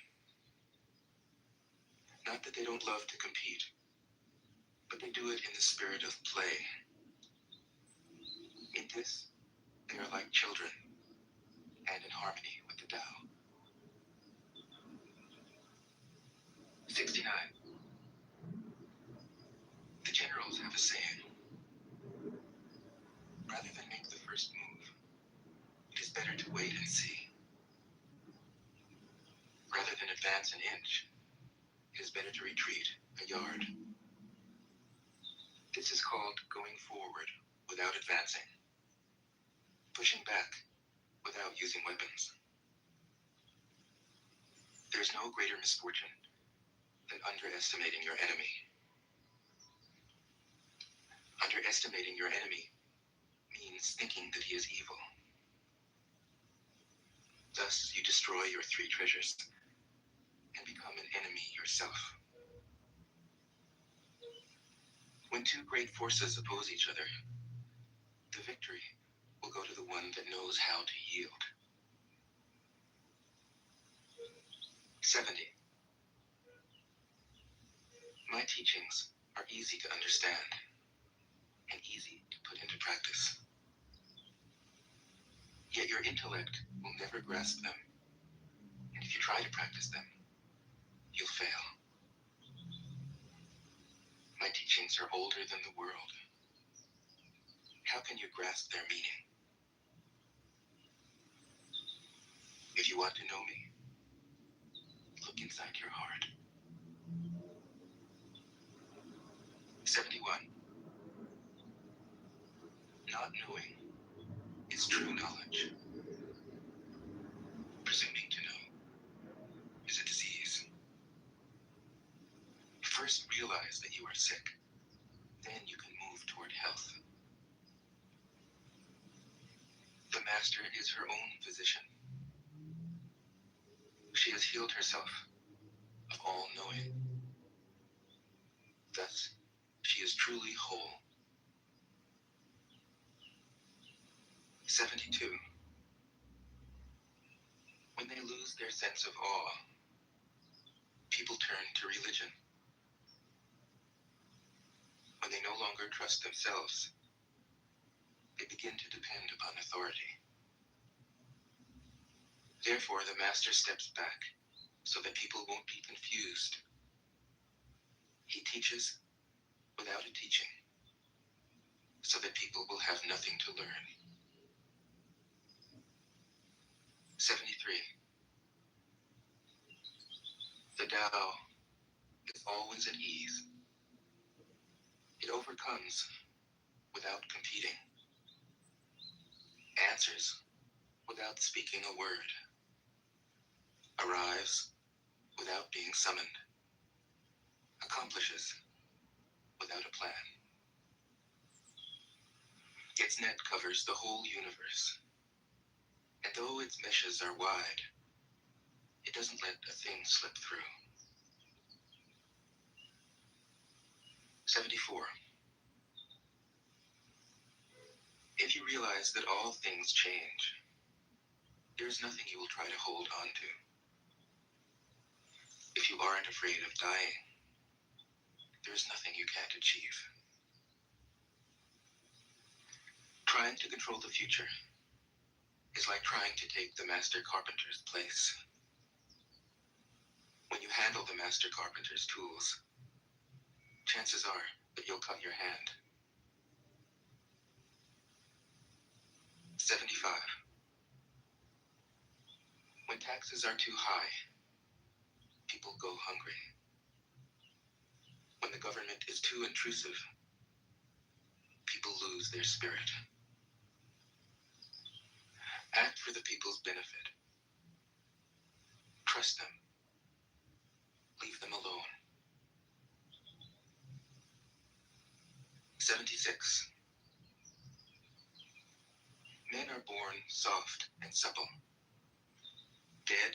Not that they don't love to compete, but they do it in the spirit of play. In this, they are like children and in harmony with the Tao. 69. The generals have a saying. Rather than make the first move, it is better to wait and see. Rather than advance an inch, it is better to retreat a yard. This is called going forward without advancing, pushing back without using weapons. There's no greater misfortune than underestimating your enemy. Underestimating your enemy means thinking that he is evil. Thus, you destroy your three treasures and become an enemy yourself. When two great forces oppose each other, the victory will go to the one that knows how to yield. 70. My teachings are easy to understand and easy to put into practice. Yet your intellect will never grasp them, and if you try to practice them, you'll fail. My teachings are older than the world. How can you grasp their meaning? If you want to know me, look inside your heart. 71. Not knowing is true knowledge. Presuming to know is a disease. First realize that you are sick, then you can move toward health. The master is her own physician. She has healed herself of all knowing. Thus, she is truly whole. 72. When they lose their sense of awe, people turn to religion. When they no longer trust themselves, they begin to depend upon authority. Therefore, the master steps back so that people won't be confused. He teaches without a teaching, so that people will have nothing to learn. 73. The Tao is always at ease. It overcomes without competing, answers without speaking a word, arrives without being summoned, accomplishes without a plan. Its net covers the whole universe, and though its meshes are wide, it doesn't let a thing slip through. 74. If you realize that all things change, there is nothing you will try to hold on to. If you aren't afraid of dying, there is nothing you can't achieve. Trying to control the future is like trying to take the master carpenter's place. When you handle the master carpenter's tools, chances are that you'll cut your hand. 75. When taxes are too high, people go hungry. When the government is too intrusive, people lose their spirit. Act for the people's benefit. Trust them. Leave them alone. 76. Men are born soft and supple. Dead,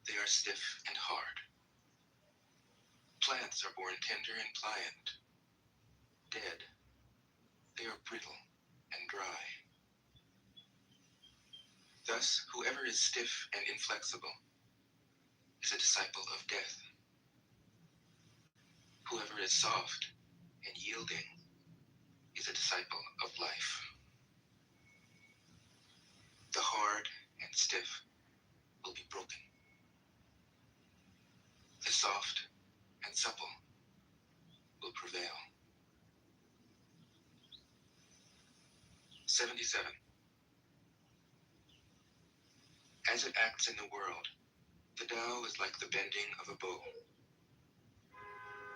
they are stiff and hard. Plants are born tender and pliant. Dead, they are brittle and dry. Thus, whoever is stiff and inflexible is a disciple of death. Whoever is soft and yielding is a disciple of life. The hard and stiff will be broken. The soft and supple will prevail. 77. As it acts in the world, the Tao is like the bending of a bow.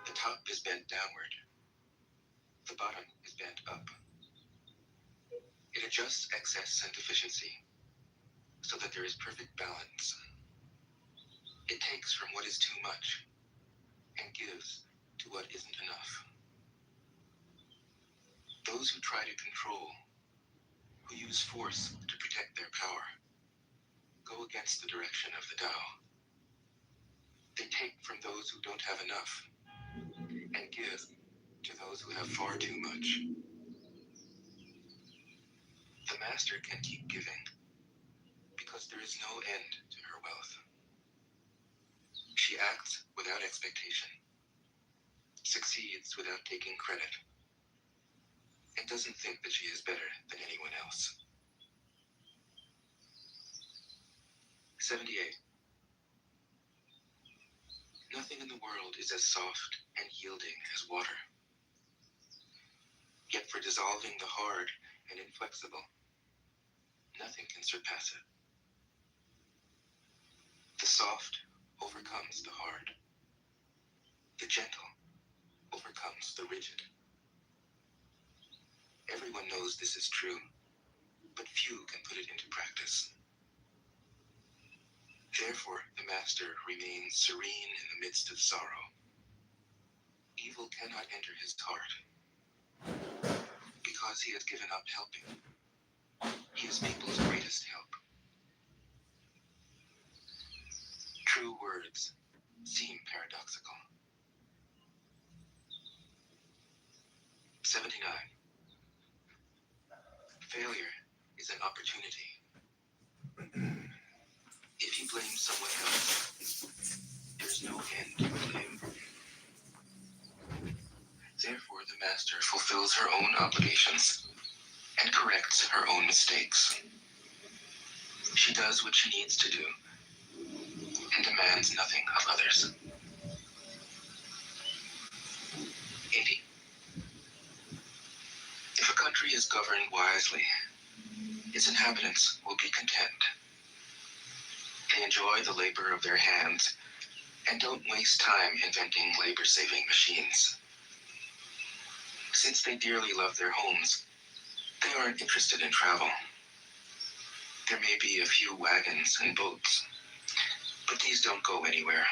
The top is bent downward. The bottom is bent up. It adjusts excess and deficiency so that there is perfect balance. It takes from what is too much and gives to what isn't enough. Those who try to control, who use force to protect their power, go against the direction of the Tao. They take from those who don't have enough and give to those who have far too much. The master can keep giving because there is no end to her wealth. She acts without expectation, succeeds without taking credit, and doesn't think that she is better than anyone else. 78. Nothing in the world is as soft and yielding as water. Yet for dissolving the hard and inflexible, nothing can surpass it. The soft overcomes the hard. The gentle overcomes the rigid. Everyone knows this is true, but few can put it into practice. Therefore, the master remains serene in the midst of sorrow. Evil cannot enter his heart because he has given up helping. He is people's greatest help. True words seem paradoxical. 79. Failure is an opportunity. If you blame someone else, there's no end to blame. Therefore, the master fulfills her own obligations and corrects her own mistakes. She does what she needs to do and demands nothing of others. 80. If a country is governed wisely, its inhabitants will be content. They enjoy the labor of their hands and don't waste time inventing labor-saving machines. Since they dearly love their homes, they aren't interested in travel. There may be a few wagons and boats, but these don't go anywhere.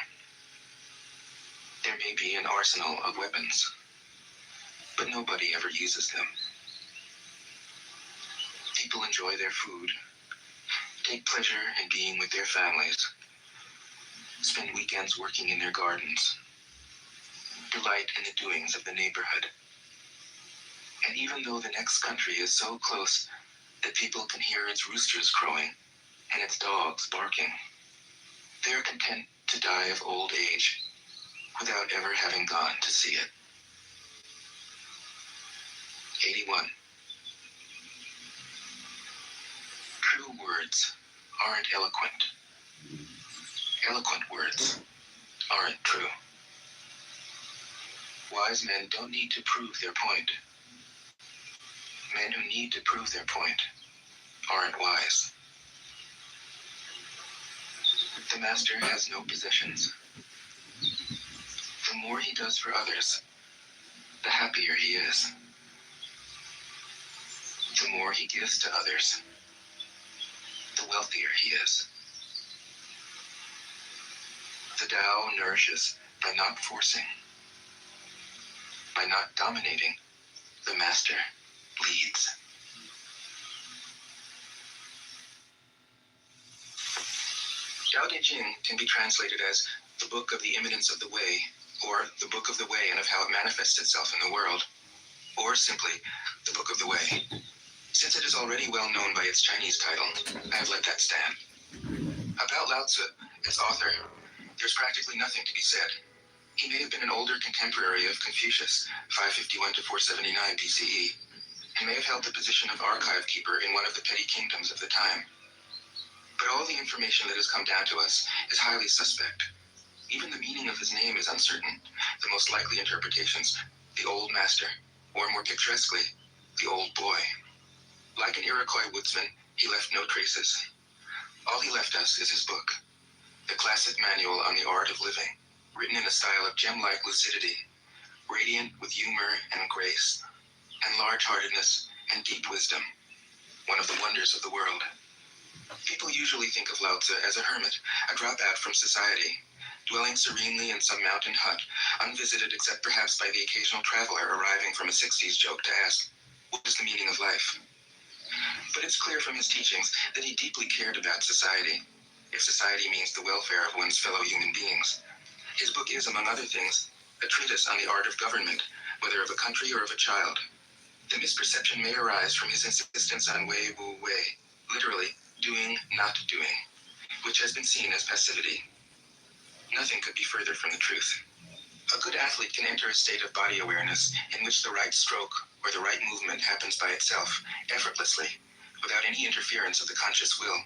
There may be an arsenal of weapons, but nobody ever uses them. People enjoy their food, take pleasure in being with their families, spend weekends working in their gardens, delight in the doings of the neighborhood. And even though the next country is so close that people can hear its roosters crowing and its dogs barking, they are content to die of old age without ever having gone to see it. 81. True words aren't eloquent. Eloquent words aren't true. Wise men don't need to prove their point. Men who need to prove their point aren't wise. The master has no possessions. The more he does for others, the happier he is. The more he gives to others, the wealthier he is. The Tao nourishes by not forcing. By not dominating, the master leads. Tao Te Ching can be translated as the Book of the Imminence of the Way, or the Book of the Way and of how it manifests itself in the world, or simply the Book of the Way. Since it is already well known by its Chinese title, I have let that stand. About Lao Tzu, its author, there's practically nothing to be said. He may have been an older contemporary of Confucius, 551 to 479 BCE, and may have held the position of archive keeper in one of the petty kingdoms of the time. But all the information that has come down to us is highly suspect. Even the meaning of his name is uncertain. The most likely interpretations, the Old Master, or more picturesquely, the Old Boy. Like an Iroquois woodsman, he left no traces. All he left us is his book, the classic manual on the art of living, written in a style of gem-like lucidity, radiant with humor and grace, and large-heartedness and deep wisdom, one of the wonders of the world. People usually think of Lao Tzu as a hermit, a dropout from society, dwelling serenely in some mountain hut, unvisited except perhaps by the occasional traveler arriving from a 60s joke to ask, what is the meaning of life? But it's clear from his teachings that he deeply cared about society, if society means the welfare of one's fellow human beings. His book is, among other things, a treatise on the art of government, whether of a country or of a child. The misperception may arise from his insistence on wei wu wei, literally, doing, not doing, which has been seen as passivity. Nothing could be further from the truth. A good athlete can enter a state of body awareness in which the right stroke or the right movement happens by itself, effortlessly, without any interference of the conscious will.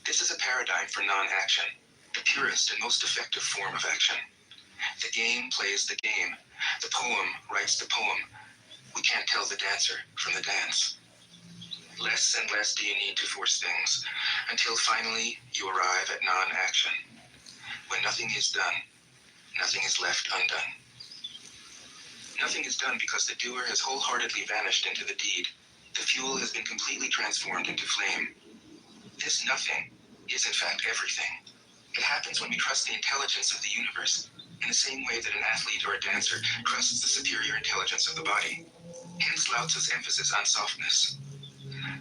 This is a paradigm for non-action, the purest and most effective form of action. The game plays the game. The poem writes the poem. We can't tell the dancer from the dance. Less and less do you need to force things, until finally you arrive at non-action. When nothing is done, nothing is left undone. Nothing is done because the doer has wholeheartedly vanished into the deed. The fuel has been completely transformed into flame. This nothing is in fact everything. It happens when we trust the intelligence of the universe, in the same way that an athlete or a dancer trusts the superior intelligence of the body. Hence Lao Tzu's emphasis on softness.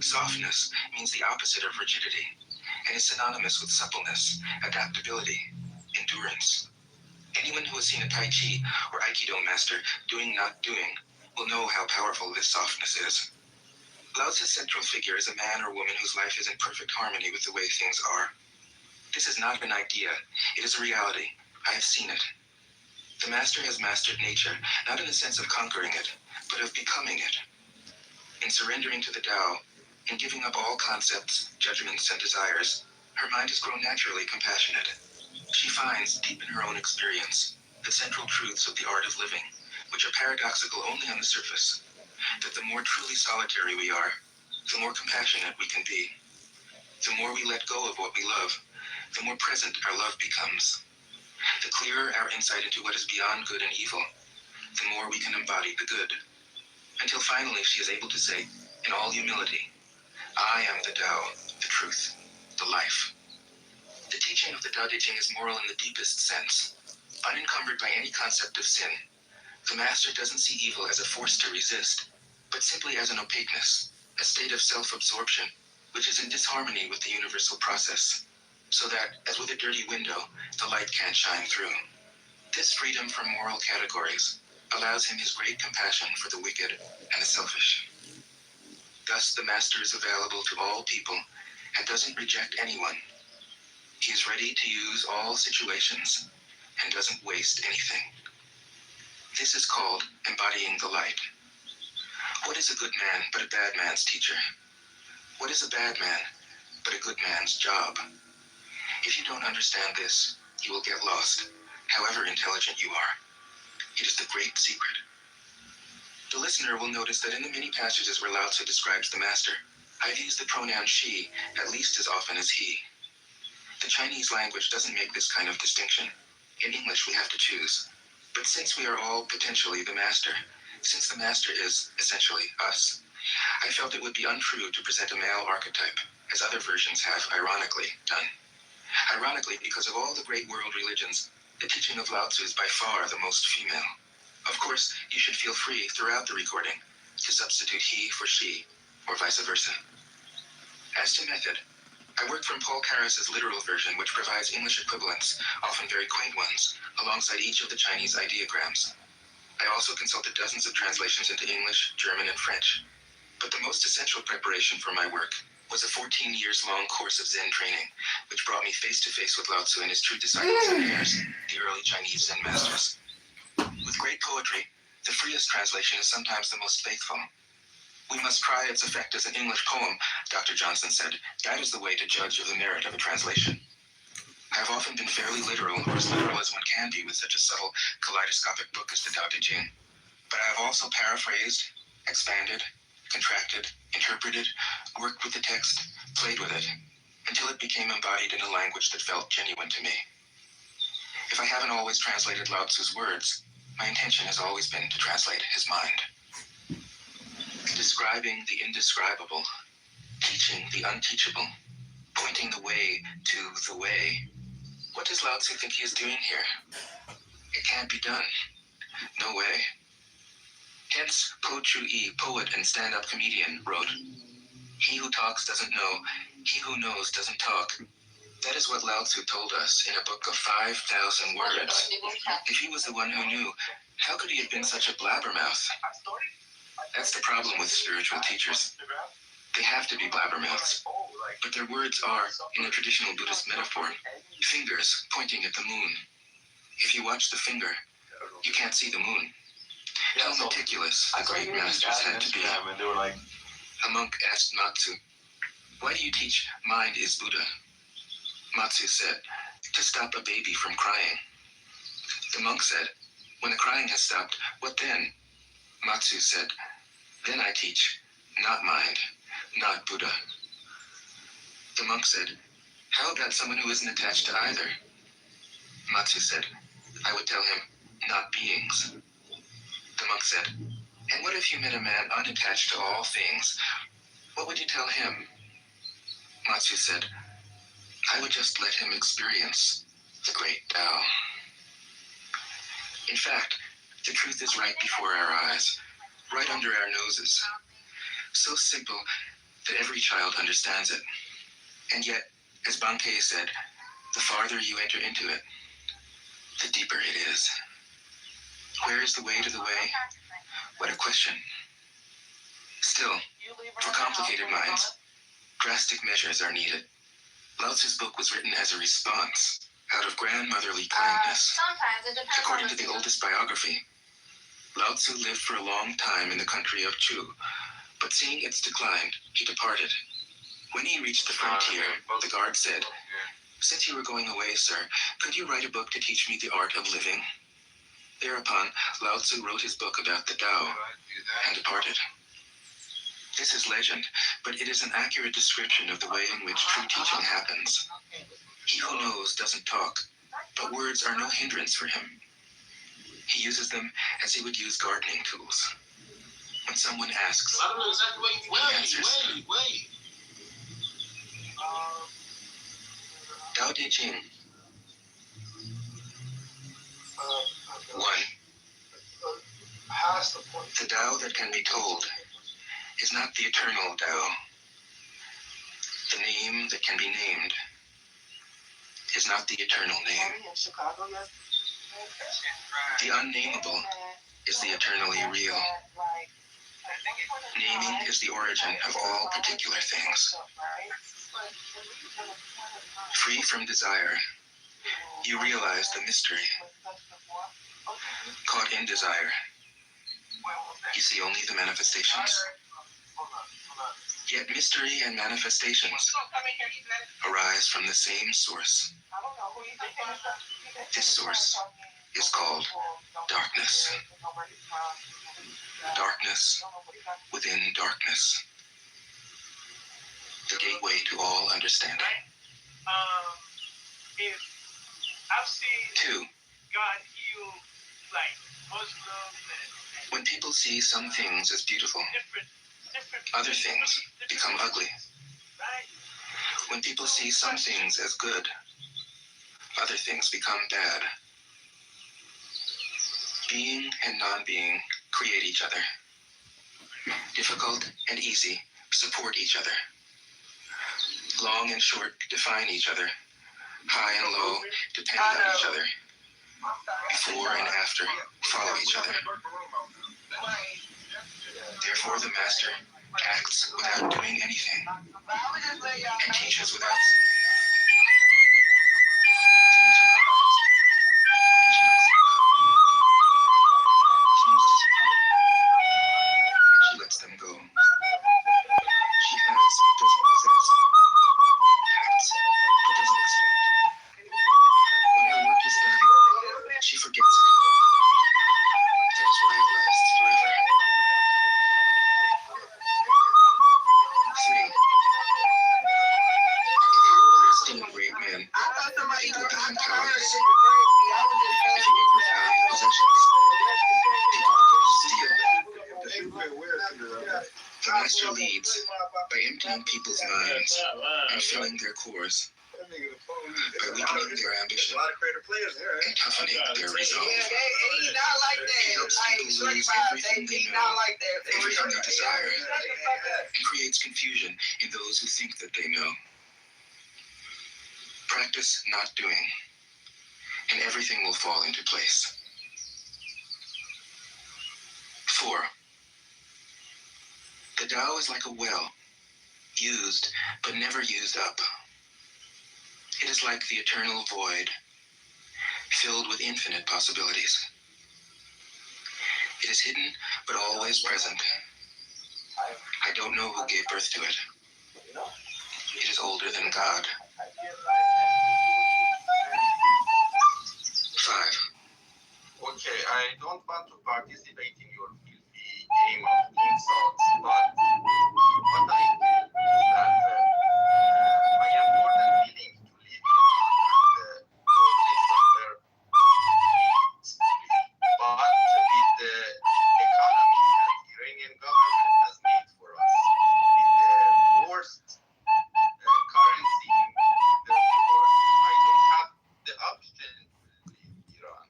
Softness means the opposite of rigidity, and is synonymous with suppleness, adaptability, endurance. Anyone who has seen a Tai Chi or Aikido master doing not doing will know how powerful this softness is. Lao Tzu's central figure is a man or woman whose life is in perfect harmony with the way things are. This is not an idea, it is a reality. I have seen it. The master has mastered nature, not in the sense of conquering it, but of becoming it. In surrendering to the Tao, in giving up all concepts, judgments, and desires, her mind has grown naturally compassionate. She finds, deep in her own experience, the central truths of the art of living, which are paradoxical only on the surface, that the more truly solitary we are, the more compassionate we can be. The more we let go of what we love, the more present our love becomes. The clearer our insight into what is beyond good and evil, the more we can embody the good. Until finally she is able to say, in all humility, I am the Tao, the truth, the life. The teaching of the Tao Te Ching is moral in the deepest sense, unencumbered by any concept of sin. The master doesn't see evil as a force to resist, but simply as an opaqueness, a state of self-absorption, which is in disharmony with the universal process, so that, as with a dirty window, the light can't shine through. This freedom from moral categories allows him his great compassion for the wicked and the selfish. Thus, the master is available to all people and doesn't reject anyone. He is ready to use all situations and doesn't waste anything. This is called embodying the light. What is a good man but a bad man's teacher? What is a bad man but a good man's job? If you don't understand this, you will get lost, however intelligent you are. It is the great secret. The listener will notice that in the many passages where Lao Tzu describes the master, I've used the pronoun she at least as often as he. The Chinese language doesn't make this kind of distinction. In English, we have to choose. But since we are all potentially the master, since the master is, essentially, us, I felt it would be untrue to present a male archetype, as other versions have, ironically, done. Ironically, because of all the great world religions, the teaching of Lao Tzu is by far the most female. Of course, you should feel free throughout the recording to substitute he for she, or vice versa. As to method, I work from Paul Karas's literal version, which provides English equivalents, often very quaint ones, alongside each of the Chinese ideograms. I also consulted dozens of translations into English, German, and French. But the most essential preparation for my work was a 14 years long course of Zen training, which brought me face to face with Lao Tzu and his true disciples and heirs, the early Chinese Zen masters. With great poetry, the freest translation is sometimes the most faithful. We must try its effect as an English poem, Dr. Johnson said. That is the way to judge of the merit of a translation. I have often been fairly literal, or as literal as one can be with such a subtle, kaleidoscopic book as the Tao Te Ching. But I have also paraphrased, expanded, contracted, interpreted, worked with the text, played with it, until it became embodied in a language that felt genuine to me. If I haven't always translated Lao Tzu's words, my intention has always been to translate his mind. Describing the indescribable, teaching the unteachable, pointing the way to the way. What does Lao Tzu think he is doing here? It can't be done. No way. Hence, Po Chu-yi, poet and stand-up comedian, wrote, "He who talks doesn't know, he who knows doesn't talk." That is what Lao Tzu told us in a book of 5,000 words. If he was the one who knew, how could he have been such a blabbermouth? That's the problem with spiritual teachers. They have to be blabbermouths, but their words are, in the traditional Buddhist metaphor, fingers pointing at the moon. If you watch the finger, you can't see the moon. How meticulous the great masters had to be. A monk asked Matsu, "Why do you teach mind is Buddha?" Matsu said, "To stop a baby from crying." The monk said, "When the crying has stopped, what then?" Matsu said, "Then I teach, not mind, not Buddha." The monk said, "How about someone who isn't attached to either?" Matsu said, "I would tell him, not beings." The monk said, "And what if you met a man unattached to all things? What would you tell him?" Matsu said, "I would just let him experience the great Tao." In fact, the truth is right before our eyes, right under our noses. So simple that every child understands it. And yet, as Bankei said, the farther you enter into it, the deeper it is. Where is the way to the way? What a question. Still, for complicated minds, drastic measures are needed. Lao Tzu's book was written as a response, out of grandmotherly kindness. According to the oldest biography, Lao Tzu lived for a long time in the country of Chu, but seeing its decline, he departed. When he reached the frontier, the guard said, "Since you were going away, sir, could you write a book to teach me the art of living?" Thereupon, Lao Tzu wrote his book about the Tao and departed. This is legend, but it is an accurate description of the way in which true teaching happens. He who knows doesn't talk, but words are no hindrance for him. He uses them as he would use gardening tools. When someone asks, he answers. Tao Te Ching. 1. The Tao that can be told is not the eternal Tao. The name that can be named is not the eternal name. The unnameable is the eternally real. Naming is the origin of all particular things. Free from desire, you realize the mystery. Caught in desire, you see only the manifestations. Yet mystery and manifestations arise from the same source. This source is called darkness. Darkness within darkness. The gateway to all understanding. I've seen 2. God heal like Muslims and When people see some things as beautiful, different other things become ugly. right? When people see some things as good, other things become bad. Being and non-being create each other. Difficult and easy support each other. Long and short define each other. High and low depend on each other. Before and after follow each other. Therefore, the master acts without doing anything and teaches without saying. She lets them go. She has but doesn't possess. Acts but doesn't expect. When her work is done, she forgets it. That is why it lasts forever. 3. Esteem great men. Think with them powers. If you overvalue possessions, people begin to steal. The master leads by emptying people's minds and filling their cores, by weakening their ambition and toughening their resolve. He helps people lose everything they know, everything they desire, and creates confusion in those who think that they know. Practice not doing, and everything will fall into place. 4. The Tao is like a well, used but never used up. It is like the eternal void, filled with infinite possibilities. It is hidden but always present. I don't know who gave birth to it. It is older than God. 5. Okay, I don't want to participate in your filthy game of insults, but what I feel is that I am more than willing to leave you and go live somewhere peacefully. But with the economy that the Iranian government has made for us, with the worst currency in the world, I don't have the option to leave Iran.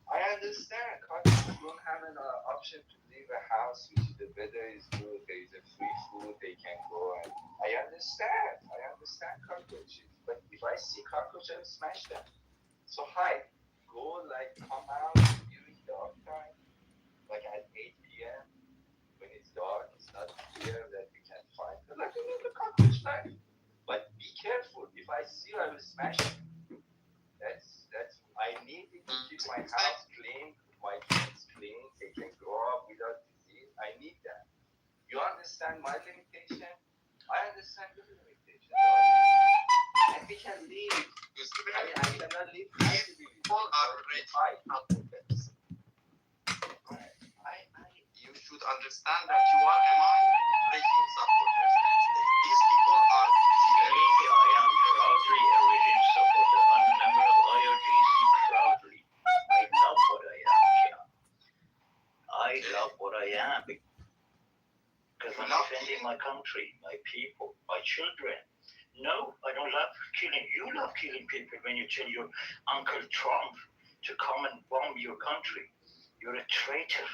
I understand. Countries don't have an option to leave a house which the weather is good, there is a free food, they can go. And I understand cockroaches. But if I see cockroaches, I smash them. So hide. Go come out during dark time, like at 8 p.m. when it's dark, it's not clear that you can find them. Like a little cockroach life. But be careful. If I see you, I will smash you. That's I need to keep my house clean, my kids clean, they can grow up without disease. I need that. You understand my limitation? I understand your limitation. And we can leave. I cannot leave. People are ready applicants. You should understand that you are among regime supporters. These people are I am proudly a regime supporter. I'm a member of IOGC proudly. I love what I am, yeah. I love what I am because I'm defending my country, my people, my children. No, I don't love killing. You love killing people when you tell your Uncle Trump to come and bomb your country. You're a traitor.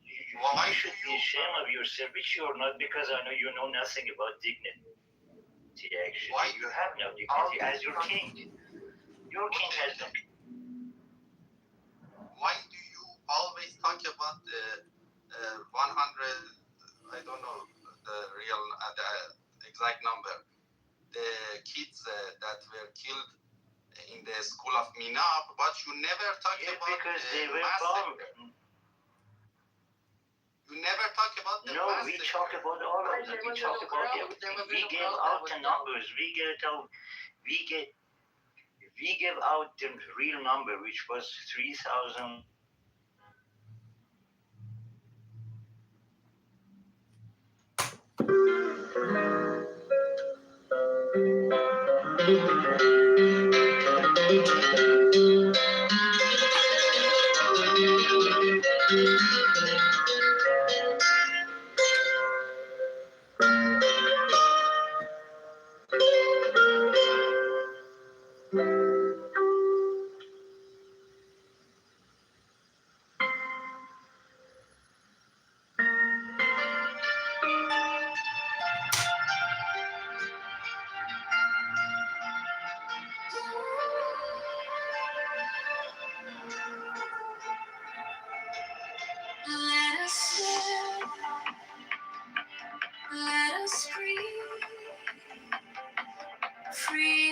You should be ashamed of yourself, which you're not, because I know you know nothing about dignity. Actually, Why? You have no dignity as your king. Your king has no. Why do you always talk about the 100? I don't know the real, the exact number. The kids that were killed in the school of Minab, but you never talk about Because the they were massacre. bombed. You never talk about the No, massacre. we talk about all of them. We talk about everything. We gave out the numbers. We gave out the real number, which was 3,000.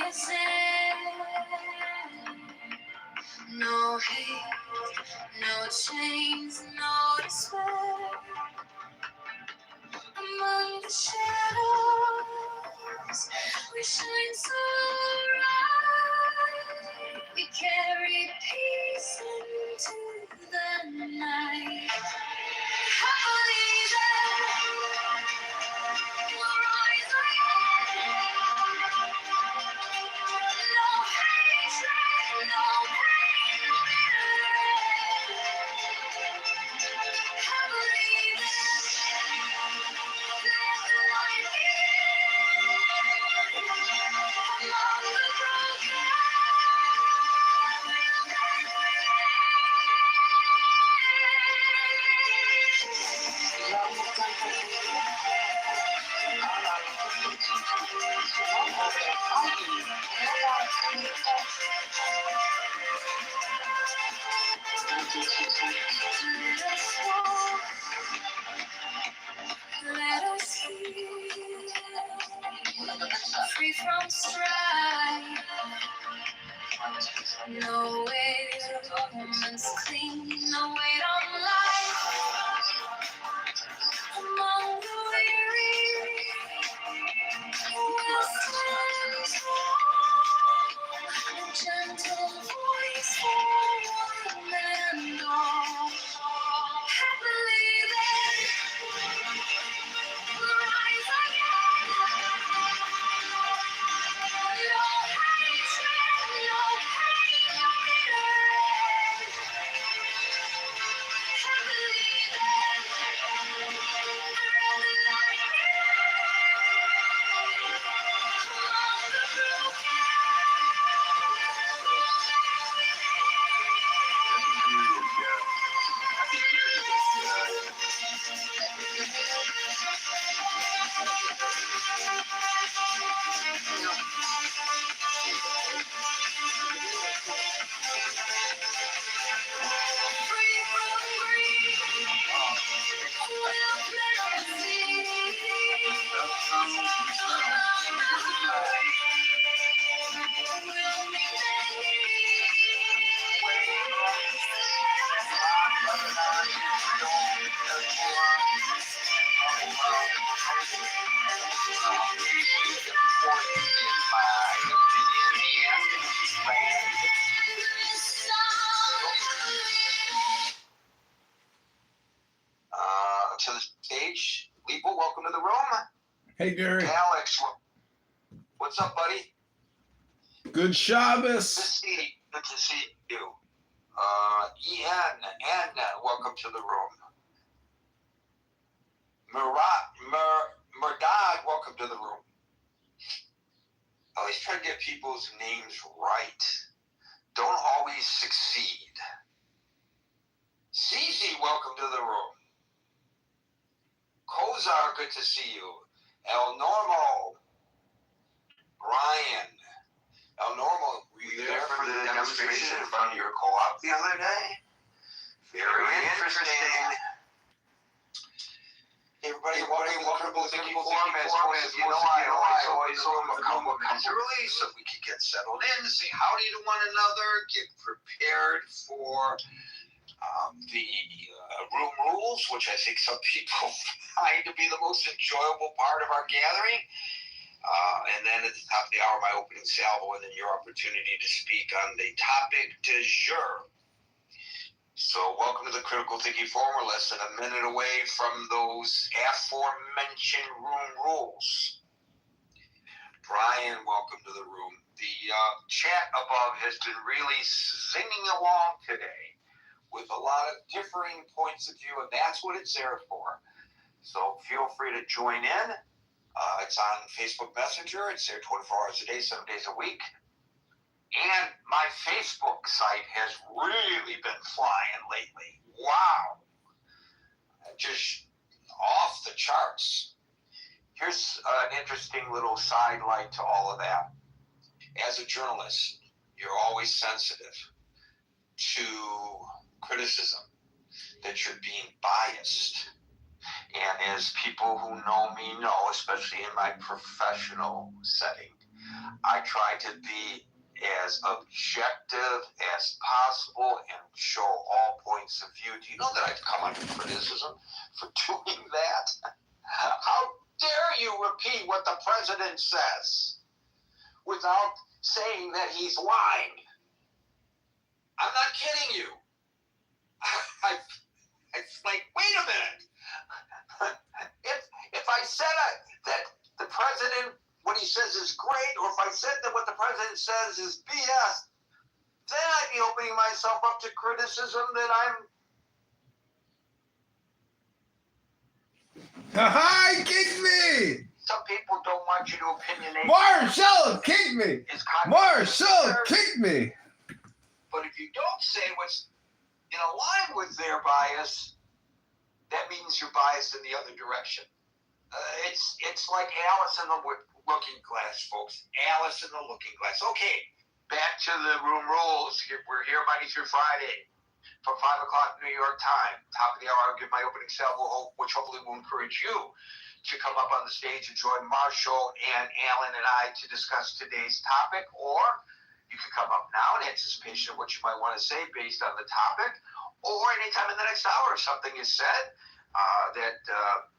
No hate, no chains, no despair. Among the shadows, we shine so bright. We carry peace into the night. Happily there, we'll rise again. No hatred, no pain, no bitter. Happily there, let the light in. Among the broken, we'll dance let us heal, free from strife. No weight of moments cling, no weight on life. Among the weary, we'll stand tall. A gentle voice for one and all. Happily there, we'll rise again. No hatred, no pain, no bitter. Happily there, forever like among the broken. Free from greed, we'll plant the seed. Among the hungry, we'll meet their To the stage, Leeple, welcome to the room. Hey, Gary. Alex, what's up, buddy? Good Shabbos. Good to see you. Ian, welcome to the room. Murdad, welcome to the room. I always try to get people's names right. Don't always succeed. Cece, welcome to the room. Kozar, good to see you. El Normo. Brian. El Normo, were you there for the demonstration in front of your co-op the other day? Very interesting. Hey everybody, welcome to the Thinking Forum. As you know, I always come early so we can get settled in, say howdy to one another, get prepared for the room rules, which I think some people find to be the most enjoyable part of our gathering. And then at the top of the hour, my opening salvo, and then your opportunity to speak on the topic du jour. So welcome to the Critical Thinking Forum. We're less than a minute away from those aforementioned room rules. Brian, welcome to the room. The chat above has been really singing along today with a lot of differing points of view, and that's what it's there for. So feel free to join in. It's on Facebook Messenger. It's there 24 hours a day, 7 days a week. And my Facebook site has really been flying lately. Wow. Just off the charts. Here's an interesting little sidelight to all of that. As a journalist, you're always sensitive to criticism, that you're being biased. And as people who know me know, especially in my professional setting, I try to be as objective as possible and show all points of view. Do you know that I've come under criticism for doing that? How dare you repeat what the president says without saying that he's lying? I'm not kidding you. It's like, wait a minute. If I said that the president, what he says is great, or if I said that what the president says is BS, then I'd be opening myself up to criticism that Hi, kick me! some people don't want you to opinionate. Marshall, kick me! Marshall, kick me! But if you don't say what's in line with their bias, that means you're biased in the other direction. It's like Alice in the Looking Glass, folks. Alice in the Looking Glass. Okay, back to the room rules. We're here Monday through Friday from 5 o'clock New York time. Top of the hour, I'll give my opening salvo, which hopefully will encourage you to come up on the stage and join Marshall and Alan and I to discuss today's topic, or you can come up now in anticipation of what you might want to say based on the topic, or anytime in the next hour if something is said that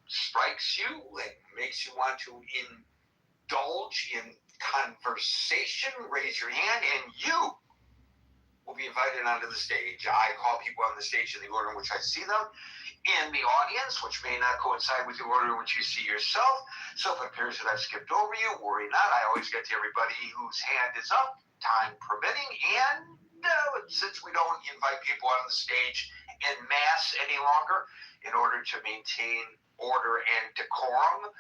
strikes you and makes you want to indulge in conversation, raise your hand and you will be invited onto the stage. I call people on the stage in the order in which I see them in the audience, which may not coincide with the order in which you see yourself. So if it appears that I've skipped over you, worry not. I always get to everybody whose hand is up, time permitting, and since we don't invite people on the stage en masse any longer in order to maintain order and decorum,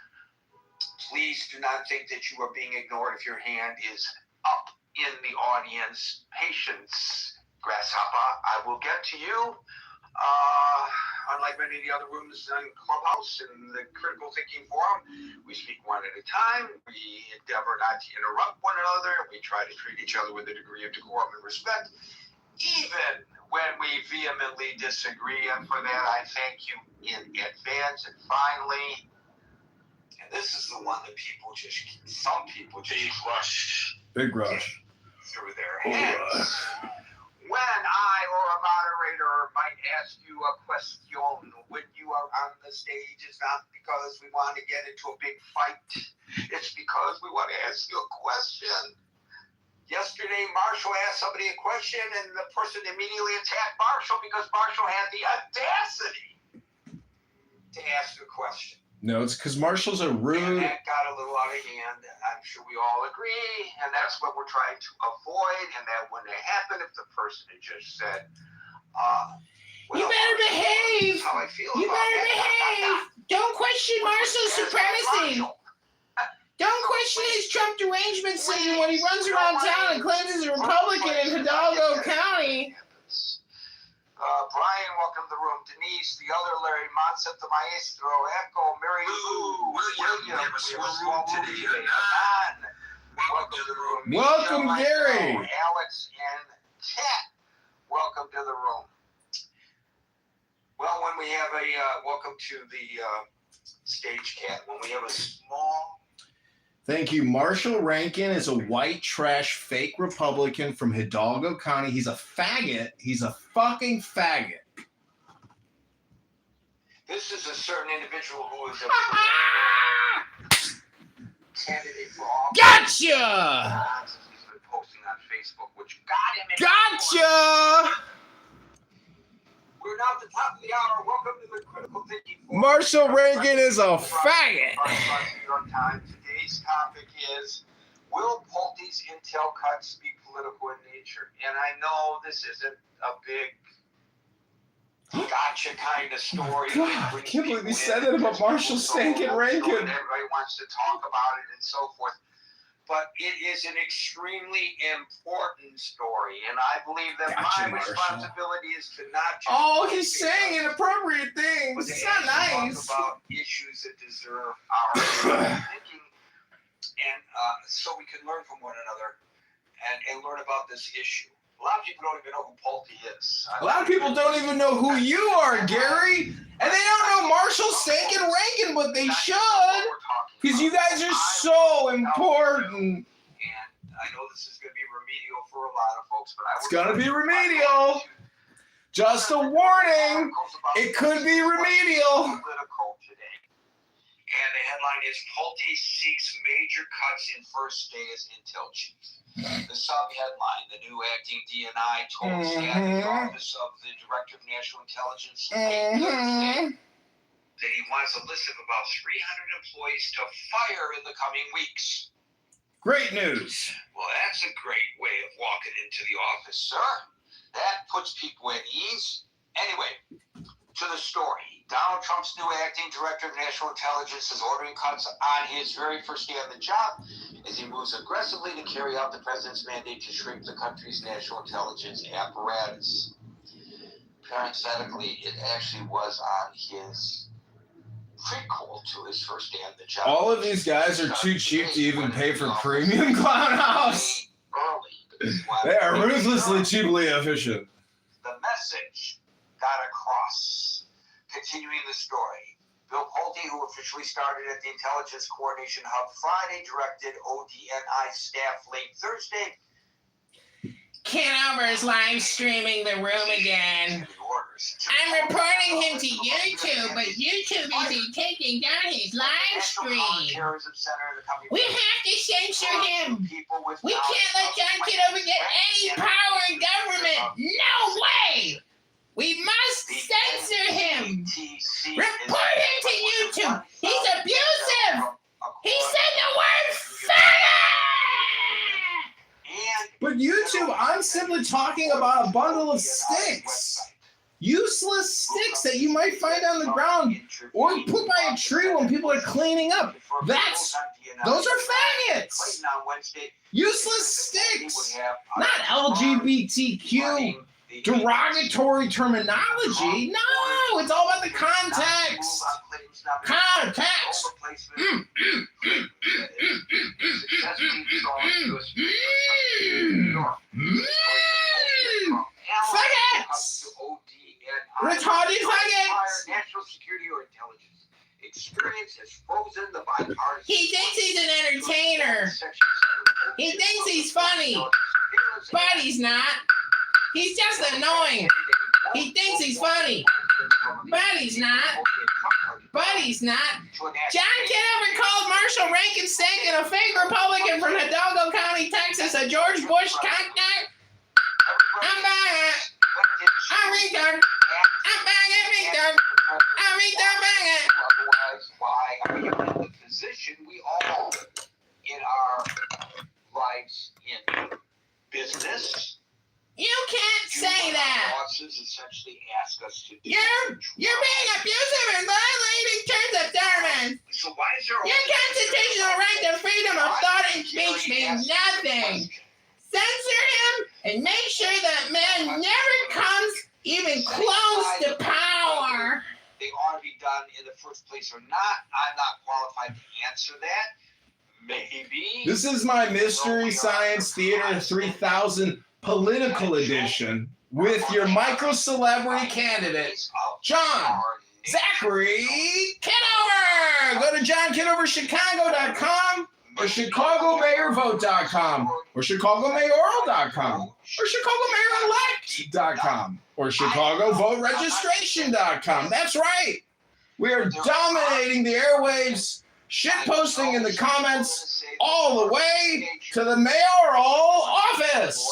please do not think that you are being ignored if your hand is up in the audience. Patience, Grasshopper. I will get to you. Unlike many of the other rooms in Clubhouse and the Critical Thinking Forum, we speak one at a time. We endeavor not to interrupt one another. We try to treat each other with a degree of decorum and respect, even when we vehemently disagree. And for that, I thank you in advance. And finally, and this is the one that some people just rush. Big rush. Through their heads. When I or a moderator might ask you a question when you are on the stage, it's not because we want to get into a big fight. It's because we want to ask you a question. Yesterday, Marshall asked somebody a question, and the person immediately attacked Marshall because Marshall had the audacity to ask a question. No, it's because Marshall's a rude. And that got a little out of hand. I'm sure we all agree, and that's what we're trying to avoid. And that wouldn't have happened if the person had just said, well, "You better behave. How I feel You about better that. behave. Don't question Marshall's supremacy. Don't question his Trump derangement syndrome when he runs around town and claims he's a Republican in Hidalgo County." Brian, welcome to the room. Denise, the other Larry, Monset, the Maestro, Echo, Mary Lou, William. We have a small room today. Welcome to the room. Welcome, Misha, Gary. Alex, and Kat, welcome to the room. Well, when we have welcome to the stage, Kat. When we have a small. Thank you. Marshall Rankin is a white trash fake Republican from Hidalgo County. He's a faggot. He's a fucking faggot. This is a certain individual who is a candidate for office. Gotcha! He's been posting on Facebook, which got him in. Gotcha! We're now at the top of the hour. Welcome to the Critical Thinking Forum. Marshall Rankin is a faggot. New York Times. Today's topic is, will Pulte's intel cuts be political in nature? And I know this isn't a big gotcha kind of story. Oh God, I can't believe you said that about Marshall Stankin Rankin. Everybody wants to talk about it and so forth. But it is an extremely important story, and I believe that Gotcha, my Marshall. responsibility is to not just Oh, he's saying inappropriate but things. to It's not actually nice. talk about issues that deserve our thinking, and so we can learn from one another and learn about this issue. A lot of people don't even know who Pulte is. A lot of people don't even know who you are, Gary. And they don't know Marshall Stankin Rankin, but they should. Because you guys are so important. And lot of folks, but It's gonna be remedial. Just a warning. It could be remedial. Political today. And the headline is Pulte seeks major cuts in first day as intel chief. The sub-headline, the new acting DNI told staff at the Office of the Director of National Intelligence late Thursday that he wants a list of about 300 employees to fire in the coming weeks. Great news. Well, that's a great way of walking into the office, sir. That puts people at ease. Anyway, to the story. Donald Trump's new acting director of national intelligence is ordering cuts on his very first day on the job as he moves aggressively to carry out the president's mandate to shrink the country's national intelligence apparatus. Parenthetically, it actually was on his prequel to his first day on the job. All of these guys are too cheap to even pay for premium Clown House. They are ruthlessly cheaply efficient. The message got across. Continuing the story, Bill Pulte, who officially started at the Intelligence Coordination Hub Friday, directed ODNI staff late Thursday. Kitover is live streaming the room again. I'm reporting him to YouTube, but YouTube isn't taking down his live stream. We have to censor him. We can't let John Kitover get any power in government. No way! We must censor him. Report him to YouTube. He's abusive. He said the word faggot. But YouTube, I'm simply talking about a bundle of sticks. Useless sticks that you might find on the ground or put by a tree when people are cleaning up. Those are faggots. Useless sticks. Not LGBTQ. Derogatory terminology? No, it's all about the context. Context. Faggots. Retarded faggots. National security or intelligence experience has frozen the bipartisan. He thinks he's an entertainer. He thinks he's funny, but he's not. He's just annoying. He thinks he's funny, but he's not. But he's not. John Kitover called Marshall Rankin Stank a fake Republican from Hidalgo County, Texas, a George Bush contact. I'm back. I'm retard. I'm back at retard. I'm retard back. Otherwise, why are you in the position we all in our lives in business? You can't say that. Bosses essentially ask us to do. You're being abusive and violating terms of service. So why is there Your constitutional right to freedom of thought and speech means nothing. Censor him and make sure that man never comes even close to power. They ought to be done in the first place or not. I'm not qualified to answer that. Maybe. This is my Mystery Science Theater 3000 political edition with your micro-celebrity candidate, John Zachary Kitover. Go to johnkitoverchicago.com or chicagomayorvote.com or chicagomayoral.com or chicagomayorelect.com or chicagovoteregistration.com. That's right. We are dominating the airwaves, shitposting in the comments all the way to the mayoral office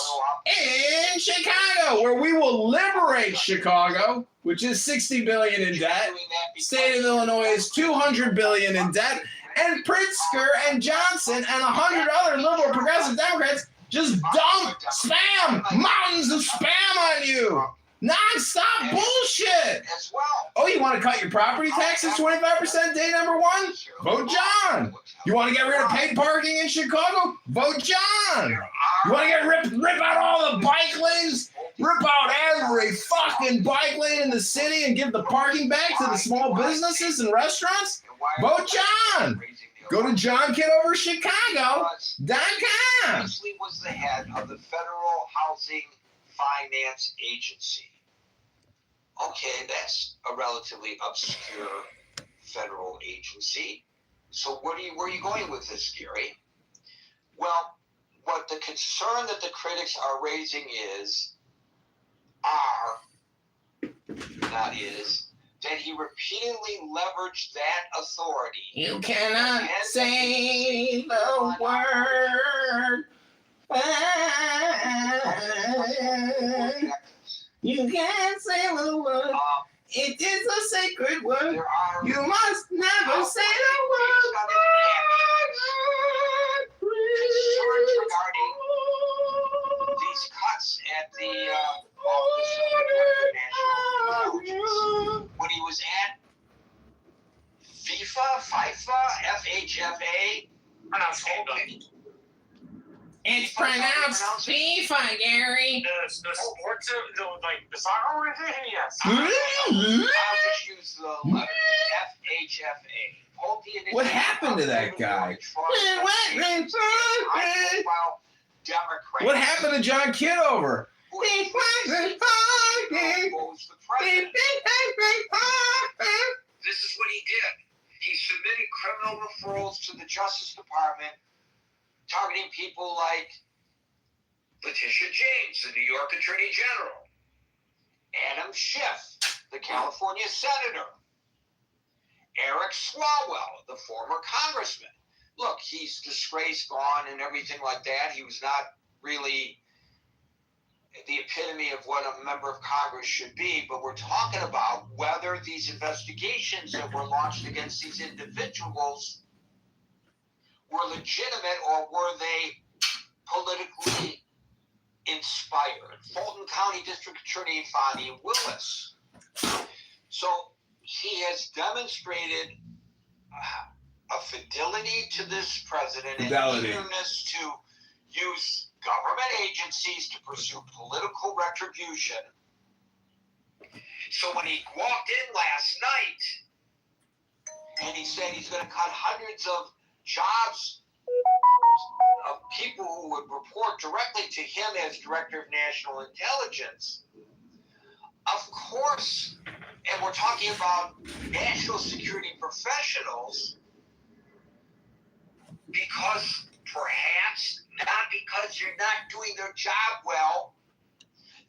in Chicago, where we will liberate Chicago, which is $60 billion in debt. State of Illinois is $200 billion in debt. And Pritzker and Johnson and 100 other liberal progressive Democrats just dump spam, mountains of spam on you. Non-stop bullshit. Oh, you want to cut your property taxes 25% day number one? Vote John. You want to get rid of paid parking in Chicago? Vote John. You want to rip out all the bike lanes? Rip out every fucking bike lane in the city and give the parking back to the small businesses and restaurants? Vote John. Go to johnkitoverchicago.com. Previously was the head of the Federal Housing Finance Agency. Okay, that's a relatively obscure federal agency. So where are you going with this, Gary? Well, what the concern that the critics are raising is that he repeatedly leveraged that authority. You cannot say the word. You can't say the word. It is a sacred word. You must never say the word. Concerns regarding these cuts at the Office of the Director of National Intelligence. When he was at FHFA, It's pronounced FIFA, Gary. The sports, the soccer organization, yes. I'll just use the letter FHFA. What happened to that guy? What happened to John Kitover? This is what he did. He submitted criminal referrals to the Justice Department targeting people like Letitia James, the New York Attorney General, Adam Schiff, the California Senator, Eric Swalwell, the former Congressman. Look, he's disgraced, gone, and everything like that. He was not really the epitome of what a member of Congress should be, but we're talking about whether these investigations that were launched against these individuals were legitimate or were they politically inspired. Fulton County District Attorney Fonnie Willis. So he has demonstrated a fidelity to this president and eagerness to use government agencies to pursue political retribution. So when he walked in last night and he said he's going to cut hundreds of jobs of people who would report directly to him as Director of National Intelligence, of course, and we're talking about national security professionals, because perhaps not because they're not doing their job well,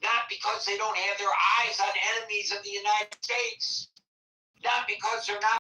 not because they don't have their eyes on enemies of the United States, not because they're not